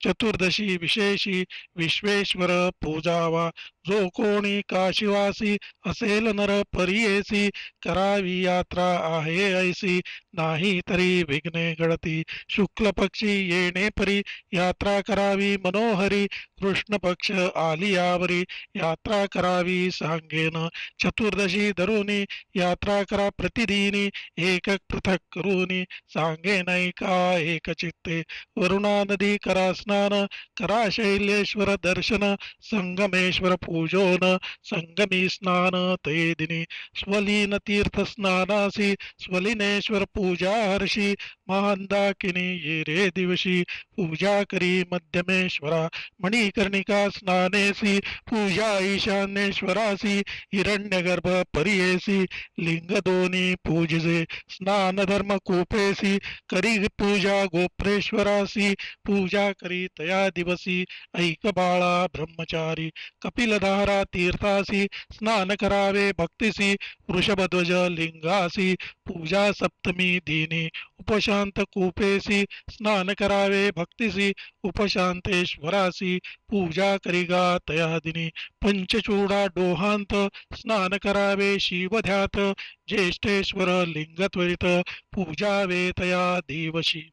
S1: चतुर्दशी विशेषी विश्वेश्वर पूजावा. जो कोणी काशीवासी असेल नर परियेसी, करावी यात्रा आहे ऐसी नाही तरी विघ्ने गळती. शुक्ल पक्षी येणे परी यात्रा करावी मनोहरी, कृष्ण पक्ष आली यावरी यात्रा करावी सांगेन. चतुर्दशी धरुनी यात्रा करा प्रतिदिनी, एक पृथक करूनी सांगे नैका एक चित्ते. वरुणा नदी करा स्नान, करा शैलेश्वर दर्शन, संगमेश्वर पूजोन संगमी स्नान ते दिनी. स्वलीन तीर्थ स्नानासी स्वलिनेश्वर पूजा हर्षी, महांदाकिनी ये रे दिवशी पूजा करी मध्यमेश्वरा. मणिकर्णिका स्नानेसी पूजा ईशान्येश्वरासी, हिरण्यगर्भ परियेसी लिंग दोनी पूजिजे. स्नान धर्म कूपेसी करी पूजा गोप्रेश्वरासी, पूजा करी तया दिवसी ऐक बाळा ब्रह्मचारी. कपिलधारा तीर्थासी स्नान करावे भक्तिसी, वृषभध्वज लिंगासी पूजा सप्तमी दीनी. उपशांत कूपेसी स्नान करावे भक्तिसी, उपशांतेश्वरासी पूजा करिगा तया दिनी. पंचचूडा डोहांत स्नान करावे शिवध्यात, ज्येष्ठेश्वर लिंगत्वरित पूजावे तया दिवशी.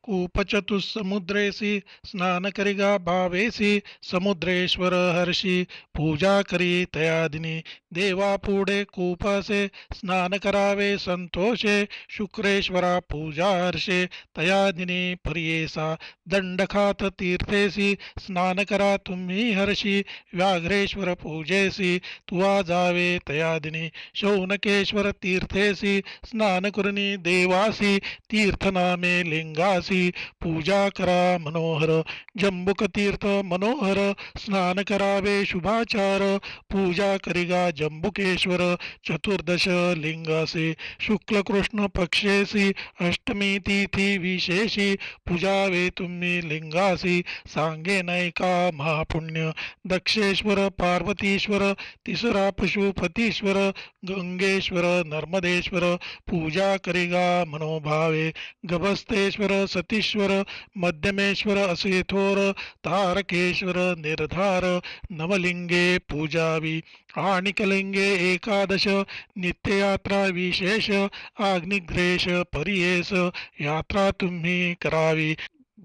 S1: कूपचतुसमुद्रेसी स्नान करिगा भावेसी, समुद्रेश्वर हर्षी पूजा करी तयादिनी. देवा पुढे कूपसे स्नान करावे संतोषे, शुक्रेश्वरा पूजा हर्षे तयादिनी पर्येसा. दंडखात तीर्थेसी स्नान करा तुम्ही हर्षी, व्याघ्रेश्वर पूजेसी तुवा जावे तयादिनी. शौनकेश्वर तीर्थेसी स्नान करुनी देवासी, तीर्थनामे लिंगासी पूजा करा मनोहर. जंबुक तीर्थ मनोहर स्नान करावे शुभाचार, पूजा करिगा जंबुकेश्वर चतुर्दश लिंगासे. शुक्ल कृष्ण पक्षेसी अष्टमी तिथी विशेषी, पूजावे तुम्ही लिंगासी सांगे नैका महापुण्य. दक्षेश्वर पार्वतीश्वर, तिसरा पशुपतीश्वर गंगेश्वर नर्मदेश्वर पूजा करिगा मनोभावे. गभस्तेश्वर सतीश्वर मध्यमेश्वर असे थोर, तारकेश्वर निर्धार नवलिंगे पूजावी. आणिकलिंगे एकादश नित्ययात्रा विशेष, आग्निग्रेश परियेस यात्रा तुम्ही करावी.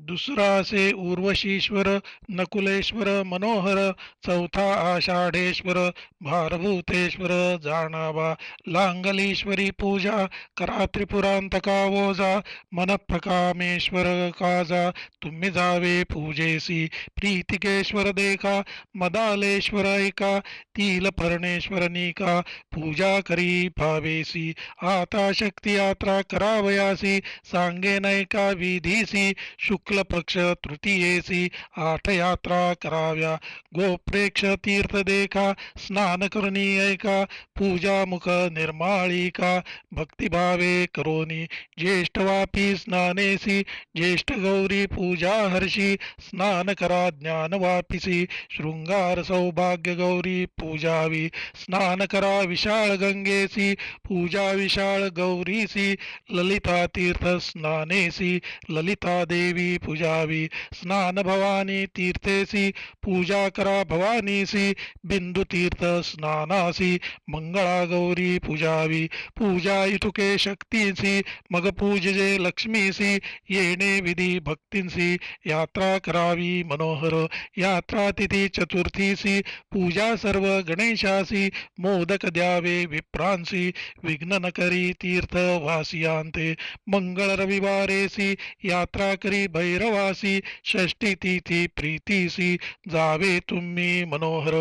S1: दुसरा असे उर्वशीश्वर नकुलेश्वर मनोहर, चौथा आषाढेश्वर भारभूतेश्वर जाणावा, लांगलीश्वरी पूजा करा त्रिपुरांतका ओजा, मनप्रकामेश्वर काजा तुम्ही जावे पूजेसी, प्रीतिकेश्वर देखा मदालेश्वर ऐका, तिल पर्णेश्वरनिका पूजा करी भावेसी, आता शक्ती यात्रा करावयासी, सांगे नैका विधीसी, शुक्ल पक्ष तृतीयेसी आठ यात्रा कराव्या, गोप्रेक्ष तीर्थ देखा स्नान करुणी ऐका, पूजा मुख निर्माळिका भक्तिभावे करोनी, ज्येष्ठ वापी स्नानेसी, ज्येष्ठ गौरी पूजा हर्षी, स्नान करा ज्ञान वापिसी, शृंगार सौभाग्य गौरी पूजावी, स्नान करा विशाळ गंगेसी, पूजा विशाळ गौरीसी, ललिता तीर्थ स्नानेसी, ललिता देवी पूजावी, स्नान भवानी तीर्थेसी, पूजा करा भवानीसी, बिंदु तीर्थ स्नानासी, मंगळा गौरी पूजावी, पूजा इथुके शक्तीसी, मग पूजजे लक्ष्मीसी, येणे विधी भक्तींसी, यात्रा करावी मनोहर, यात्रा तिथी चतुर्थीसी, पूजा सर्व गणेशासी, मोदक द्यावे विप्रांसी, विघ्न न करी तीर्थ वासियांते, मंगळ रविवारेसी यात्रा करी भैरवासी, षष्टी तिथी प्रीतीसी जावे तुम्ही मनोहर,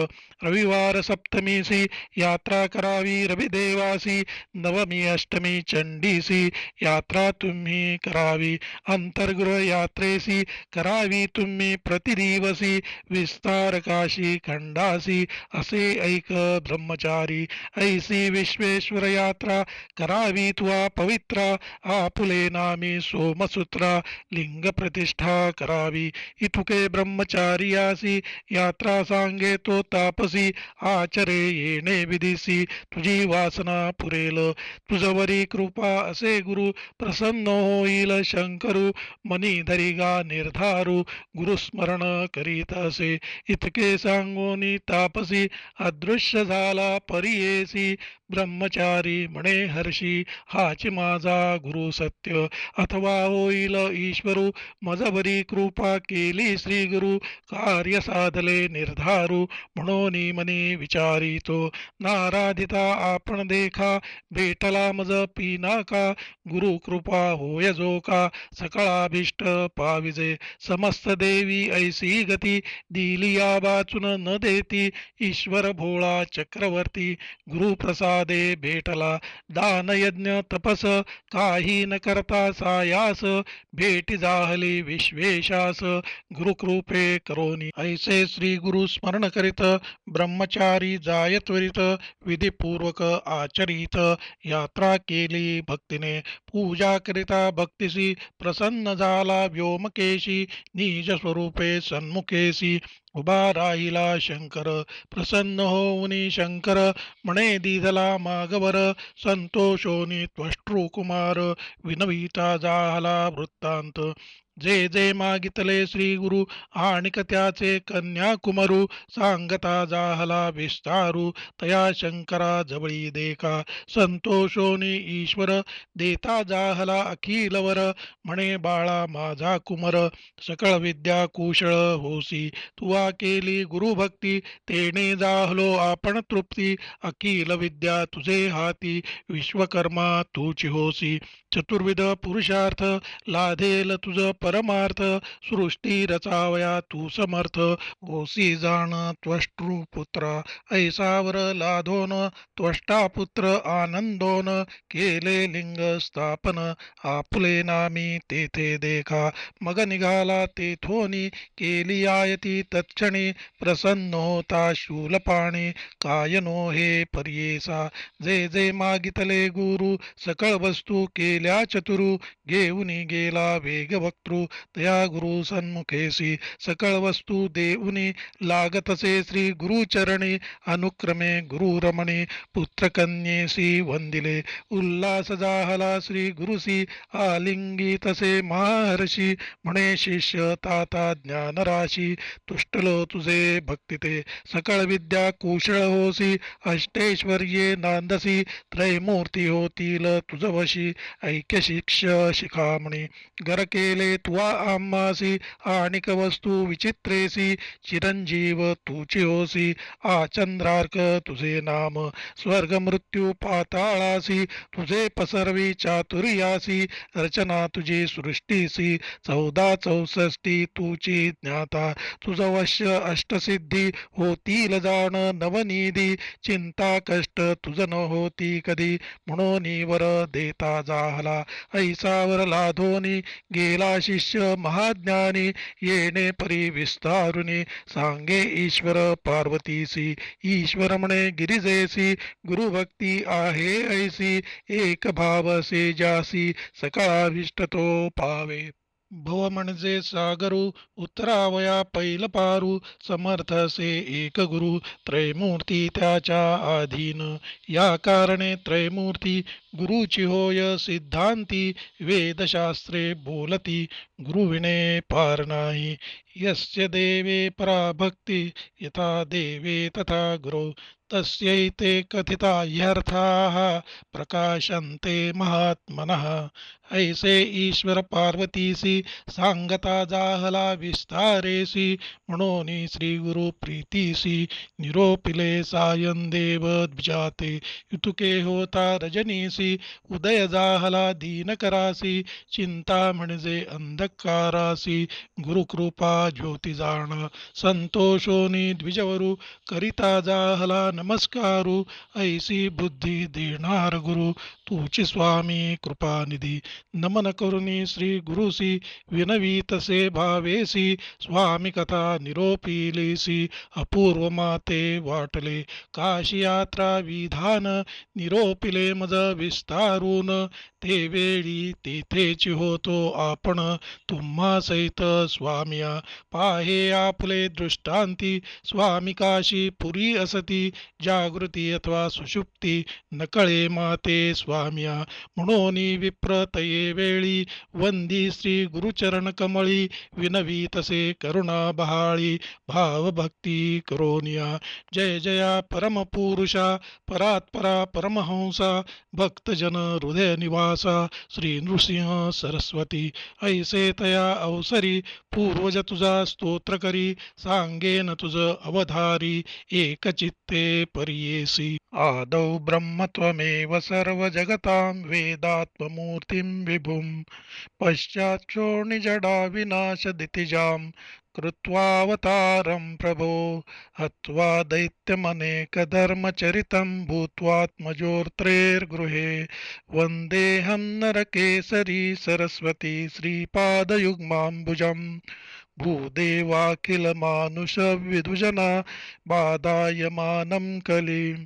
S1: रविवार सप्तमीसी यात्रा करावी रविदेवासी, नवमी अष्टमी चंडीसी यात्रा तुम्ही करावी, अंतर्गृह यात्रेसी करावी तुम्ही प्रतिदिवसी, विस्तार काशी खंडासी असे ऐक ब्रह्मचारी, ऐसी विश्वेश्वर यात्रा करावी तुवा पवित्रा, आपुले नामी सोमसूत्रा लिंग प्रतिष्ठा करावी, इथुके ब्रह्मचार्यासी यात्रा सांगे तो तापसी, आचरे येणे विधीसी तुझी वासना पुरेल, तुझवरी कृपा असे गुरु प्रसन्न होईल शंकरू, मनी धरिगा निर्धारू गुरुस्मरण करीत असे, इतके सांगोनी तापसी अदृश्य झाला परियेसी, ब्रह्मचारी म्हणे हर्षी हाची माझा गुरु सत्य, अथवा होईल ईश्वरू मजवरी कृपा केली श्री गुरु, कार्य साधले निर्धारू म्हणून मनी विचारितो, नाराधिता आपण देखा भेटला मज पिनाका, गुरु कृपा होय जो का सकळाभिष्ट पाविजे, समस्त देवी ऐसी गती दिलिया वाचून न देती, ईश्वर भोळा चक्रवर्ती गुरुप्रसादे भेटला, दान यज्ञ तपस काही न करता सायास, भेटी जाहली विश्वेशास गुरुकृपे करोनी, ऐसे श्री गुरु स्मरण करीत ब्रह्मचारी जाय त्वरित, विधिपूर्वक आचरित यात्रा केली भक्तीने, पूजा करिता भक्तिसी प्रसन्न झाला व्योमकेशी, निज स्वरूपे सन्मुखेसी उभा राहिला शंकर, प्रसन्न होऊनी शंकर म्हणे दिधला मागवर, संतोषोनी त्वष्ट्रुकुमार विनविता झाला वृत्तांत, जे जे मागितले श्री गुरु आणिक त्याचे कन्याकुमारू, सांगता जाहला विस्तारू तया शंकरा जवळी देखा, संतोषोनी ईश्वर देता जाहला अखिलवर, म्हणे बाळा माझा कुमर सकळ विद्या कुशळ होसी, तुवा केली गुरुभक्ती तेने जाहलो आपण तृप्ती, अखिल विद्या तुझे हाती विश्वकर्मा तूची होसी, चतुर्विध पुरुषार्थ लाधेल तुझ परमार्थ, सृष्टी रचावया तू समर्थ, ओसी जाण त्वष्टृपुत्रा, ऐसावर लाधोन त्वष्टा पुत्र आनंदोन, केले लिंग स्थापन आपुले नामी तेथे देखा, मग निघाला तेथोनी केली आयती तत्क्षणी, प्रसन्न होता शूलपाणी कायनो हे पर्येसा, जे जे मागितले गुरु सकळ वस्तू केल्या चतुरू, घेऊनी गेला वेग वक्तृ तया गुरु सन्मुखेसी, सकळ वस्तू देऊनी लागतसे श्री गुरुचरणी, अनुक्रमे गुरुरमणी पुत्रकन्येसी वंदिले, उल्हास जाहला श्री गुरुसी आलिंगी तसे महर्षी, म्हणे शिष्य ताता ज्ञानराशी, तुष्टलो तुझे भक्तिते सकळ विद्या कुशळ होसी, अष्टेश्वर्ये नांदसी त्रैमूर्ती होतील तुझ वशी, ऐक्य शिखामणी गर केले तुवा आम्हासी आणिक वस्तू विचित्रेसी चिरंजीव तुची होसी चंद्रार्क तुझे नाम स्वर्ग मृत्यू पाताळासी तुझे पसरवी चातुर्यासी रचना तुझी सृष्टीसी 1464 तुची ज्ञाता तुझ वश्य अष्टसिद्धी होतील जाण नवनिधी चिंता कष्ट तुझ न होती कधी म्हणून वर देता जाहला ऐसावर लाधोनी गेला शिष्य महाज्ञानी येणे परी विस्तारुनी सांगे ईश्वर पार्वतीसी ईश्वर म्हणे गिरिजेसी गुरुभक्ती आहे ऐसी एक भाव से जासी सकाळाभिष्ट तो पावे भव म्हणजे सागरू उतरावया पैल पारू समर्थ से एक गुरु त्रयमूर्ती त्याच्या अधीन या कारणे त्रयमूर्ती गुरुची होय सिद्धांती वेदशास्त्रे बोलती गुरुविने पार नाही यस्य देवे पराभक्ती यथा देवे तथा गुरु तस्यैते कथिता ह्यर्थाः प्रकाशन्ते महात्मनः ऐसे ईश्वर पार्वतीसी सांगता जाहला विस्तारेसी म्हणून श्री गुरु प्रीतीसी निरोपिले सायन देव द्विजाते युतुके होता रजनीसी उदय जाहला दीन करासी चिंता म्हणजे अंधकारासी गुरुकृपा ज्योती जाण संतोषोनी द्विजवरू करिता जाहला नमस्कारू ऐसी बुद्धी देणार गुरु तुची स्वामी कृपानिधी नमन करुणी श्री गुरुसी विनवीतसे भावेसी स्वामी कथा निरोपिलेसी अपूर्व माते वाटले काशी यात्रा विधान निरोपिले मज विस्तारून ते वेळी तेथेची होतो आपण तुम्हा सहित स्वामिया पाहे आपले दृष्टांती स्वामी काशी पुरी असती जागृती अथवा सुषुप्ती नकळे माते स्वामिया म्हणून विप्रतये वेळी वंदी श्री गुरुचरण कमळी विनवी तसे करुणा बहाळी भावभक्ती करोनिया जय जया परमपुरुषा परात्परा परमहंसा भक्तजन हृदय निवासा श्री नृसिंह सरस्वती ऐसे तया अवसरी पूर्वज तुझा स्तोत्र करी सांगेन तुझ अवधारी एकचित्ते परियेसी आदौ ब्रह्मत्वमेव सर्वजगतां वेदात्ममूर्तिं विभुं पश्चाच्छोणिजडा विनाशदितिजां कृत्वावतारं प्रभो हत्वा दैत्यमनेकधर्मचरितं भूत्वात्मजोर्त्रैर्गृहे वन्देऽहं नरकेसरी सरस्वती श्रीपादयुग्माम्बुजम् भूदेवाखिलमानुषविदुजना बाधायमानं कलिं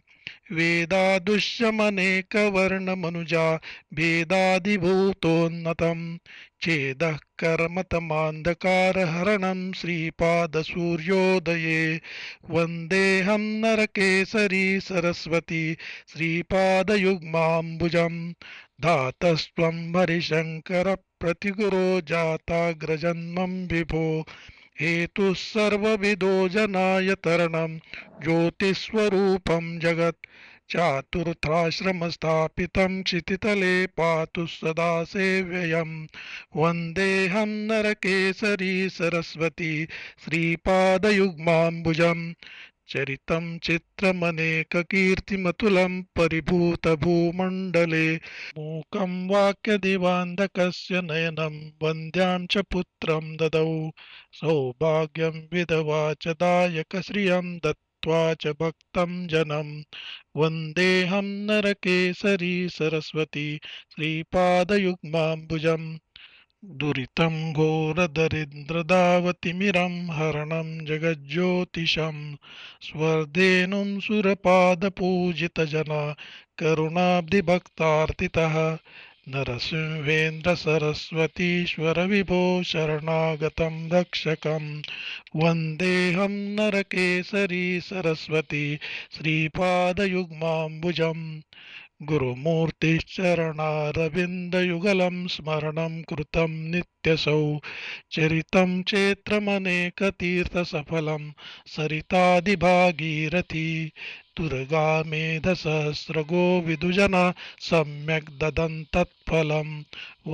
S1: वेदादुष्यमनेकवर्णमनुजा भेदादिभूतोन्नतं चेदः कर्मतमान्धकारहरणं श्रीपादसूर्योदये वन्देऽहं नरकेसरी सरस्वती श्रीपादयुग्माम्बुजम् धातस्त्वं हरिशङ्कर प्रतिगुरो जाताग्रजन्मं विभो हेतुः सर्वविदो जनाय तरणं ज्योतिस्वरूपं जगत् चातुर्थाश्रमस्थापितं क्षितितले पातु सदा सेव्ययं वन्देऽहं नरकेसरी सरस्वती श्रीपादयुग्माम्बुजम् चरितं चित्रमनेककीर्तिमतुलं परिभूतभूमण्डले मूकं वाक्यदिवान्धकस्य नयनं वन्द्यां च पुत्रं ददौ सौभाग्यं विधवा च दायकश्रियं दत्त्वा च भक्तं जनं वन्देऽहं नरकेसरी सरस्वती श्रीपादयुग्माम्बुजम् दुरितं घोरदरिद्रदावतिमिरं हरणं जगज्योतिषं स्वर्धेनुं सुरपादपूजितजना करुणाब्धिभक्तार्तितः नरसिंहेन्द्रसरस्वतीश्वर विभो शरणागतं रक्षकं वन्देऽहं नरकेसरी सरस्वती श्रीपादयुग्माम्बुजम् गुरुमूर्तिश्चरणारविन्दयुगलं स्मरणं कृतं नित्यसौ चरितं चेत्रमनेकतीर्थसफलं सरितादिभागीरथी दुर्गा मेधसहस्रगो विदुजना सम्यक् ददन्तत्फलं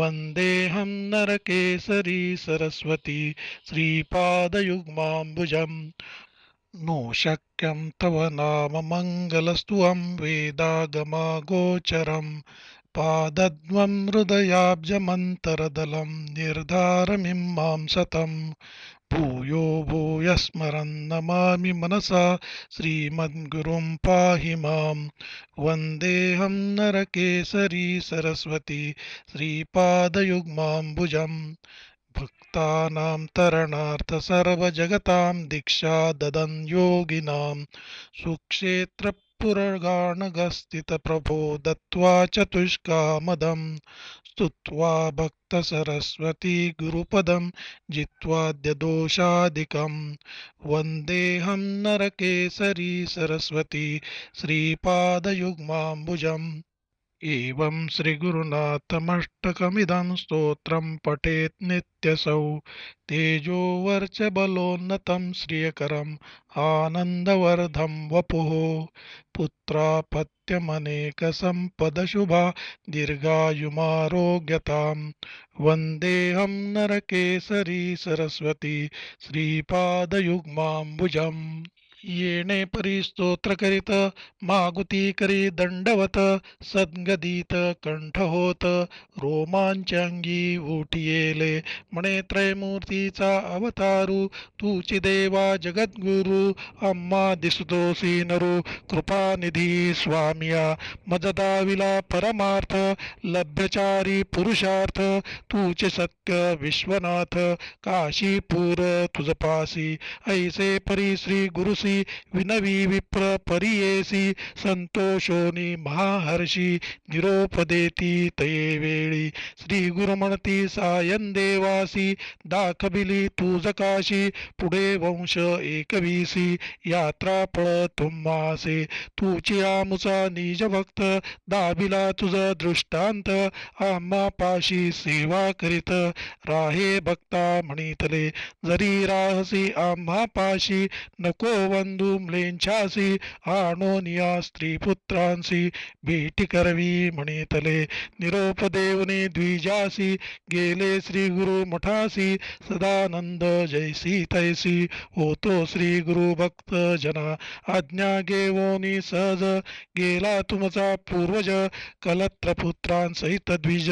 S1: वन्देऽहं नरकेसरी सरस्वती श्रीपादयुग्माम्बुजम् नो शक्यं तव नाम मङ्गलस्तुवं वेदागमागोचरं पादद्वं हृदयाब्जमन्तरदलं निर्धारमिमां सतं भूयो भूयः स्मरन् नमामि मनसा श्रीमद्गुरुं पाहि मां वन्देऽहं नरकेसरी सरस्वती श्रीपादयुग्माम्बुजम् भक्तानां तरणार्थ सर्वजगतां दीक्षा ददन् योगिनां सुक्षेत्रपुरगाणगस्थितप्रभो दत्त्वा चतुष्कामदं स्तुत्वा भक्तसरस्वती गुरुपदं जित्वाद्य दोषादिकं वन्देऽहं नरकेसरी सरस्वती श्रीपादयुग्माम्बुजम् एवं श्रीगुरुनाथमष्टकमिदं स्तोत्रं पठेत् नित्यसौ तेजोवर्चबलोन्नतं श्रियकरम् आनन्दवर्धं वपुः पुत्रापत्यमनेकसम्पदशुभा दीर्घायुमारोग्यतां वन्देऽहं नरकेसरी सरस्वती श्रीपादयुग्माम्बुजम् येणे परी स्तोत्र करीत मागुती करी दंडवत सद्गदित कंठ होत रोमांचांगी उठियेले म्हणे त्रयमूर्तीचा अवतारू तूची देवा जगद्गुरु अम्मा दिसतोसी नरू कृपानिधी स्वामिया मजदाविला परमार्थ लभ्यचारी पुरुषार्थ तूचे सत्य विश्वनाथ काशीपूर तुझपासी ऐसे परी श्री गुरुसी विनवी विप्र परियेसी संतोषोनी महाहर्षी निरोप देती तये वेळी श्री गुरु म्हणती सायन देवासी दाखबिली तुझ काशी पुढे वंश एकवीसी यात्रा पळ तुम्हासे तुची आमुचा निज भक्त दाबिला तुझ दृष्टांत आम्हा पाशी सेवा करीत राहे भक्ता म्हणितले जरी राहसी आम्हा पाशी नको वंदू म्लेंछासी आणोनिया स्त्री पुत्रांसी भेटी करवी म्हणितले निरोप देवने द्विजासी गेले श्री गुरु मठासी सदानंद जैसी तैसी होतो श्री गुरु भक्त जना आज्ञा घेवोनी सहज गेला तुमचा पूर्वज कलत्र पुत्रांसहित द्विज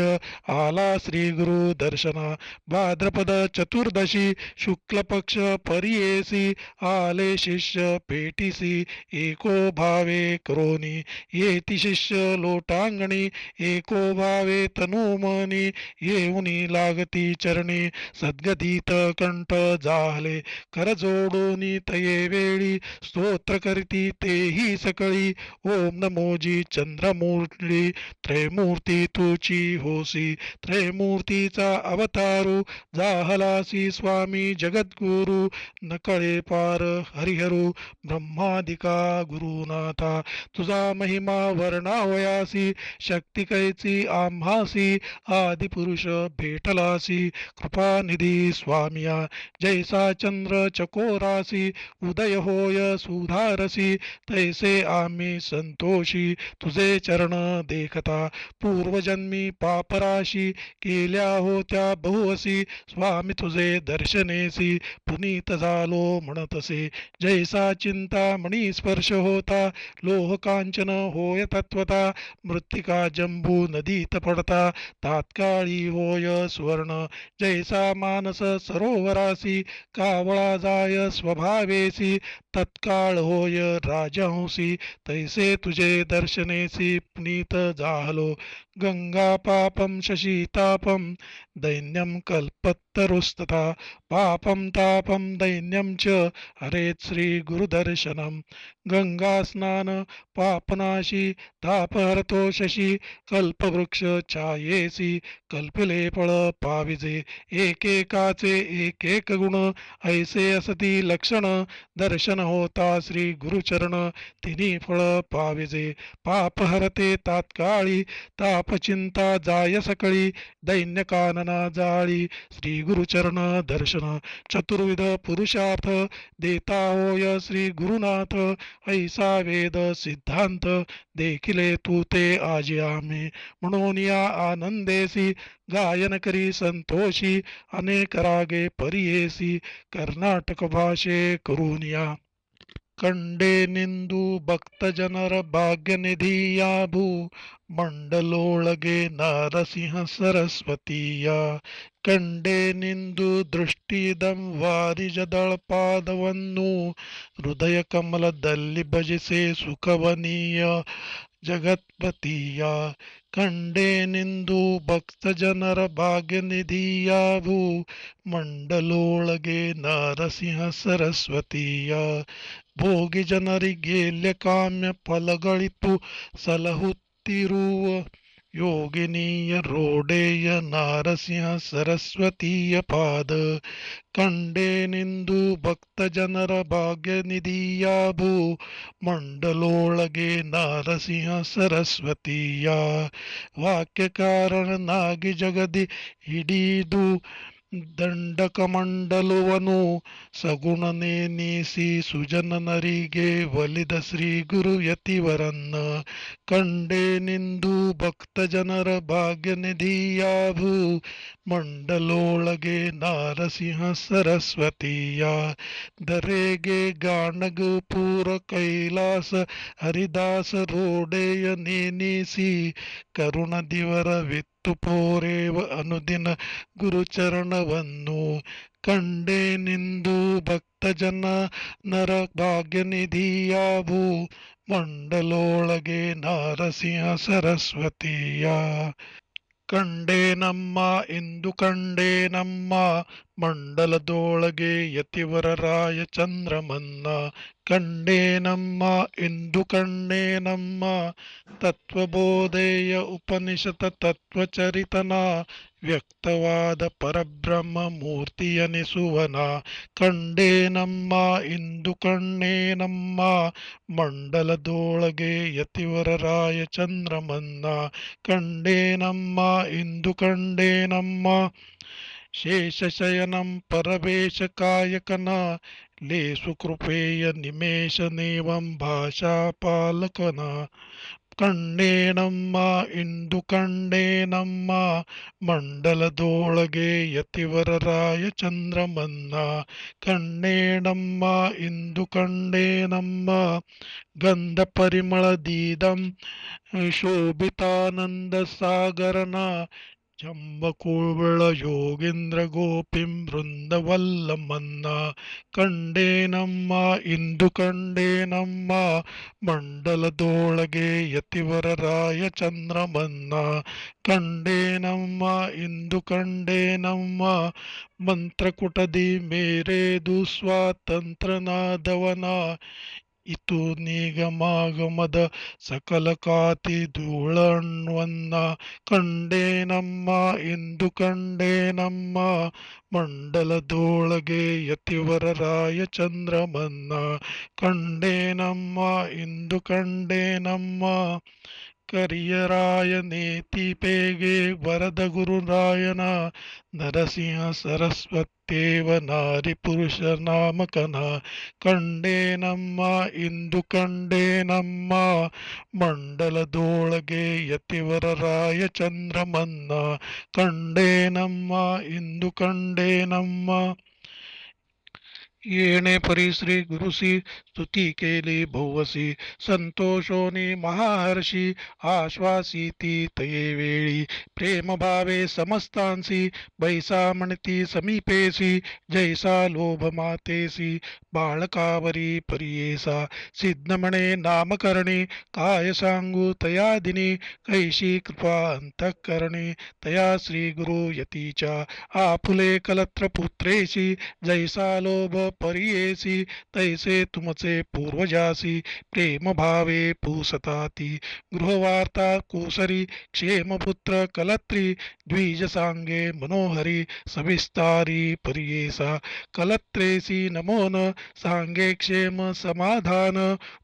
S1: आला श्री गुरु दर्शना भाद्रपद चतुर्दशी शुक्ल पक्ष परियेसी आले शिष्य पेटीसी एको भावे करोनी येती शिष्य लोटांगणी एको भावे तनुमनी येऊनी लागती चरणी सद्गदित कंठ जाहले कर जोडोनी तये वेळी स्तोत्र करीती तेही सकळी ओम नमोजी चंद्रमूर्ती त्रयमूर्ती तुची होसी त्रयमूर्तीचा अवतारू जाहलासी स्वामी जगद्गुरु नकळे पार हरिहरू ब्रह्मादिका गुरुनाथा तुझा महिमा वर्णावयासी शक्ती कैची आम्हासी आदिपुरुष भेटलासी कृपानिधी स्वामिया जैसा चंद्र चकोरासी उदय होय सुधारसी तैसे आम्ही संतोषी तुझे चरण देखता पूर्वजन्मी पापराशी केल्या होत्या बहुवसी स्वामी तुझे दर्शनेसी पुनीत झालो म्हणतसे जैसा चिंतामणी स्पर्श होता लोह कांचन होय तत्वता मृत्तिका जंबू नदीत पडता तात्काळी होय स्वर्ण जैसा मानस सरोवरासी कावळा जाय स्वभावेसी तत्काळ होय राजहंसी तैसे तुझे दर्शनेसी पुनीत जाहलो गंगा पापं शशीतापं दैन्यं कल्पत्तरुस्तथा पापं तापं दैन्यं च हरेत् श्री गुरुदर्शनम् गंगा स्नान पापनाशी तापहरतो शशी कल्पवृक्ष छायेसी कल्पिले फळ पाविजे एकेकाचे एक एक गुण ऐसे असती लक्षण दर्शन होता श्री गुरुचरण तिन्ही फळ पाविजे पाप हरते तात्काळी ताप चिंता जाय सकळी दैन्य कानना जाळी श्री गुरुचरण दर्शन चतुर्विध पुरुषार्थ देता होय श्री गुरुनाथ ऐसा वेद सिद्धांत देखिले तू ते आजी आम्ही म्हणून या आनंदेसी गायन करी संतोषी अनेक रागे परियेसी कर्नाटक भाषे करून या ಕಂಡೆ ನಿಂದು ಭಕ್ತಜನರ ಭಾಗ್ಯನಿಧಿಯ ಭೂ ಮಂಡಲೊಳಗೆ ನರಸಿಂಹ ಸರಸ್ವತಿಯ ಕಂಡೆ ನಿಂದು ದೃಷ್ಟಿದಂ ವಾರಿಜದಳಪಾದವನ್ನು ಹೃದಯ ಕಮಲದಲ್ಲಿ ಭಜಿಸೆ ಸುಖವನೀಯ ಜಗತ್ಪತಿಯ ಕಂಡೆ ನಿಂದು ಭಕ್ತ ಜನರ ಭಾಗ್ಯನಿಧಿಯಾವು ಮಂಡಲೊಳಗೆ ನರಸಿಂಹ ಸರಸ್ವತಿಯ ಭೋಗಿ ಜನರಿಗೆ ಕಾಮ್ಯ ಫಲಗಳಿತು ಸಲಹುತ್ತಿರುವ ಯೋಗಿನಿಯ ರೋಡೆಯ ನಾರಸಿಂಹ ಸರಸ್ವತಿಯ ಪಾದ ಕಂಡೆ ನಿಂದು ಭಕ್ತ ಜನರ ಭಾಗ್ಯನಿಧಿಯಾಭೂ ಮಂಡಲೊಳಗೆ ನಾರಸಿಂಹ ಸರಸ್ವತಿಯ ವಾಕ್ಯಕಾರಣನಾಗಿ ಜಗದಿ ಹಿಡಿದು ದಂಡಕಮಂಡಲುವನು ಸಗುಣನೆನಿಸಿ ಸುಜನನರಿಗೆ ಒಲಿದ ಶ್ರೀ ಗುರು ಯತಿವರನ್ನ ಕಂಡೆ ನಿಂದು ಭಕ್ತ ಜನರ ಭಾಗ್ಯನಿಧಿಯಾಭೂ ಮಂಡಲೊಳಗೆ ನಾರಸಿಂಹ ಸರಸ್ವತಿಯ ಧರೆಗೆ ಗಾಣಗು ಪೂರ ಕೈಲಾಸ ಹರಿದಾಸ ರೋಡೆಯ ನೇನಿಸಿ ಕರುಣ ದಿವರ ವಿತ್ತು ಪೋರೇವ ಅನುದಿನ ಗುರುಚರಣವನ್ನು ಕಂಡೆ ನಿಂದು ಭಕ್ತ ಜನ ನರ ಭಾಗ್ಯನಿಧಿಯಾಭೂ ಮಂಡಲೊಳಗೆ ನಾರಸಿಂಹ ಸರಸ್ವತಿಯ ಕಂಡೆ ನಮ್ಮ ಎಂದು ಕಂಡೆ ನಮ್ಮ ಮಂಡಲದೊಳಗೆ ಯತಿವರರಾಯ ಚಂದ್ರಮನ್ನ ಕಂಡೆ ನಮ್ಮ ಎಂದು ಕಂಡೆ ನಮ್ಮ ತತ್ವಬೋಧೆಯ ಉಪನಿಷತ ತತ್ವಚರಿತನ ವ್ಯಕ್ತವಾದ ಪರಬ್ರಹ್ಮ ಮೂರ್ತಿಯನಿಸುವನ ಕಂಡೆ ನಮ್ಮ ಇಂದು ಕಣ್ಣೆ ನಮ್ಮ ಮಂಡಲದೊಳಗೆ ಯತಿವರರಾಯ ಚಂದ್ರಮನ್ನ ಕಂಡೆ ನಮ್ಮ ಇಂದು ಕಂಡೆ ನಮ್ಮ ಶೇಷಶಯನಂ ಪರವೇಶ ಕಾಯಕನ ಲೇಸು ಕೃಪೇಯ ನಿಮೇಶನೇವಂ ಭಾಷಾ ಪಾಲಕನ ಕಂಡೆ ನಮ್ಮ ಇಂದು ಕಂಡೆ ನಮ್ಮ ಮಂಡಲದೊಳಗೆ ಯತಿವರರಾಯ ಚಂದ್ರಮನ್ನ ಕಂಡೆ ನಮ್ಮ ಇಂದು ಕಂಡೆ ನಮ್ಮ ಗಂಧ ಪರಿಮಳದೀದಂ ಶೋಭಿತಾನಂದ ಸಾಗರನ ಜಂಬಕೂಳ್ಬಳ ಯೋಗೇಂದ್ರ ಗೋಪಿಂ ಬೃಂದವಲ್ಲಮನ್ನ ಕಂಡೆ ನಮ್ಮ ಇಂದು ಕಂಡೆ ನಮ್ಮ ಮಂಡಲದೊಳಗೆ ಯತಿವರರಾಯ ಚಂದ್ರಮನ್ನ ಕಂಡೆ ನಮ್ಮ ಇಂದು ಕಂಡೆ ನಮ್ಮ ಮಂತ್ರಕುಟದಿ ಮೇರೆದು ಸ್ವಾತಂತ್ರನಾದವನ ಇತು ನಿಗಮಾಗಮದ ಸಕಲ ಕಾತಿ ಧೂಳಣ್ವನ್ನ ಕಂಡೆ ನಮ್ಮ ಇಂದು ಕಂಡೆ ನಮ್ಮ ಮಂಡಲದೊಳಗೆ ಯತಿವರರಾಯ ಚಂದ್ರಮನ್ನ ಕಂಡೆ ನಮ್ಮ ಇಂದು ಕಂಡೆ ನಮ್ಮ ಕರಿಯರಾಯ ನೇತಿಪೇಗೆ ವರದ ಗುರುರಾಯನ ನರಸಿಂಹ ಸರಸ್ವತೇವ ನಾರಿ ಪುರುಷ ನಾಮಕನ ಕಂಡೆ ನಮ್ಮ ಇಂದು ಕಂಡೆ ನಮ್ಮ ಮಂಡಲದೊಳಗೆ ಯತಿವರರಾಯ ಚಂದ್ರಮನ್ನ ಕಂಡೆ ನಮ್ಮ ಇಂದು ಕಂಡೆ ನಮ್ಮ येणे परिश्री गुरुसी स्तुती केली भोवसी संतोषोनी महाहर्षी आश्वासी ती तये वेळी प्रेमभावे समस्तांसी बैसा म्हणती समीपेसी जैसा लोभ मातेसी बाळकावरी परियेसा सिद्ध म्हणे नामकरणी काय सांगू तया दिनी कैशी कृपा अंतःकरणी तया श्री गुरु यतीच्या आपुले कलत्र पुत्रेशी जैसा लोभ परियेसी तैसे तुमचे पूर्वजासी प्रेम भावे पूसताती गृहवार्ता कोसरी क्षेमपुत्र कलत्री द्विज सांगे मनोहरी सविस्तारी परियेसा कलत्रेसी नमोन सांगे क्षेम समाधान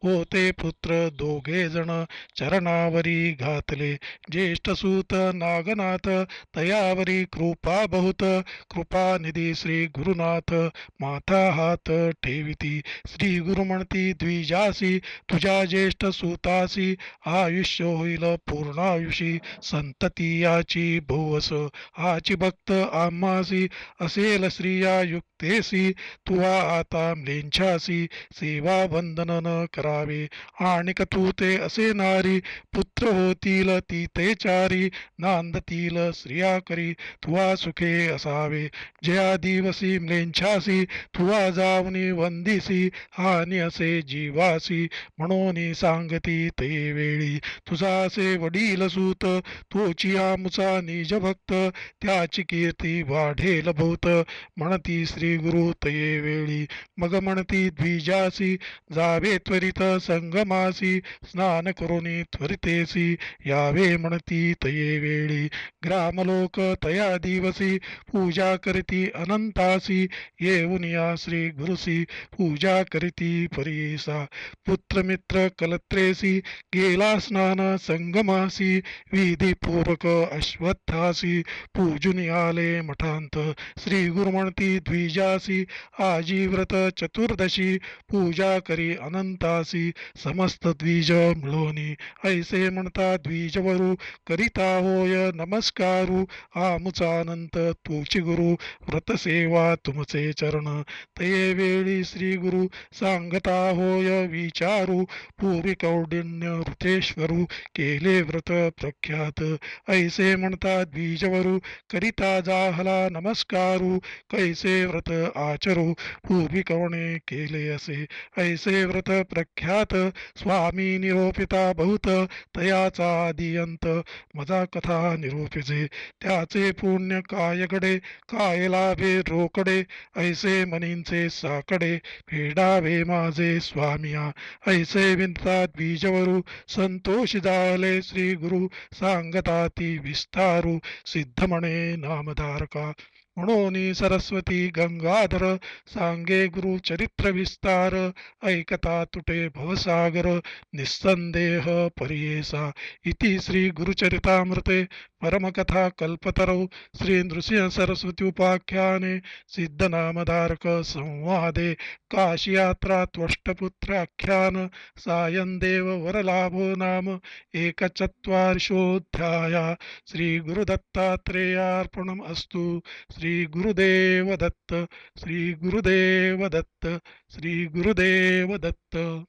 S1: होते पुत्र दोघे जण चरणावरी घातले ज्येष्ठसूत नागनाथ तयावरी कृपा बहुत कृपानिधी श्री गुरुनाथ माथा हात ठेविती श्री गुरु म्हणती द्विजासी तुझ्या ज्येष्ठ सुतासी आयुष्य होईल पूर्णायुषी संतती याची भोवस हाची भक्त आम्हासी असेल स्त्रिया युक्तेसी तुवा आता म्लेंछासी सेवा बंधन न करावे आणि तू ते असे नारी पुत्र होतील ती ते चारी नांदतील स्त्रिया करी तुवा सुखे असावे जया दिवसी म्लेंछासी तुवा जावनी वंदिसी हानी असे जीवासी म्हणून सांगती ते वेळी तुझासे वडील सूत तोची आमुचा निज भक्त त्याची कीर्ती वाढेल बहुत म्हणती श्री गुरु तये वेळी मग म्हणती द्विजासी जावे त्वरित संगमासी स्नान करुनी त्वरितेसी यावे म्हणती तये वेळी ग्रामलोक तया दिवसी पूजा करीती अनंतासी येऊन या श्री गुरुसी पूजा करीती परीसा पुत्रमित्र कलत्रेसी गेला स्नान संगमासी विधीपूर्वक अश्वत्थासी पूजून आले मठांत श्री गुरु म्हणती द्विजासी आजीव्रत चतुर्दशी पूजा करी अनंतासी समस्त द्विज मिळोनी ऐसे म्हणता द्विजवरू करिता होय नमस्कारू आमुचानंत तुची गुरु व्रतसेवा तुमचे चरण ते वेळी श्री गुरु सांगता होय विचारू पूर्वी कौंडिन्य ऋतेश्वरू केले व्रत प्रख्यात ऐसे म्हणता द्विजवरू करिता जाहला नमस्कारू कैसे व्रत आचरू पूर्वी कवणे केले असे ऐसे व्रत प्रख्यात स्वामी निरोपिता बहुत तयाचा आदियंत मजा कथा निरूपिजे त्याचे पुण्य कायकडे काय लाभे रोकडे ऐसे मनींचे साकडे फेडावे माझे स्वामिया ऐसे विनता द्विजवरू संतोष झाले श्री गुरु सांगता ती विस्तारू सिद्ध म्हणे नामधारका म्हणून सरस्वती गंगाधर सांगे गुरु चरित्र विस्तार ऐकता तुटे भवसागर निस्संदेह परियेसा इति श्री गुरुचरितामृते परमकथा कल्पतरौ श्री नृसिंह सरस्वती उपाख्याने सिद्धनामधारक संवादे काशीयात्रा त्वष्टपुत्राख्यान सायं देव वरलाभो नाम एकचत्वारिंशोऽध्याय श्री गुरुदत्तात्रेयार्पणम् अस्तु श्री गुरुदेव दत्त श्री गुरुदेव दत्त श्री गुरुदेव दत्त।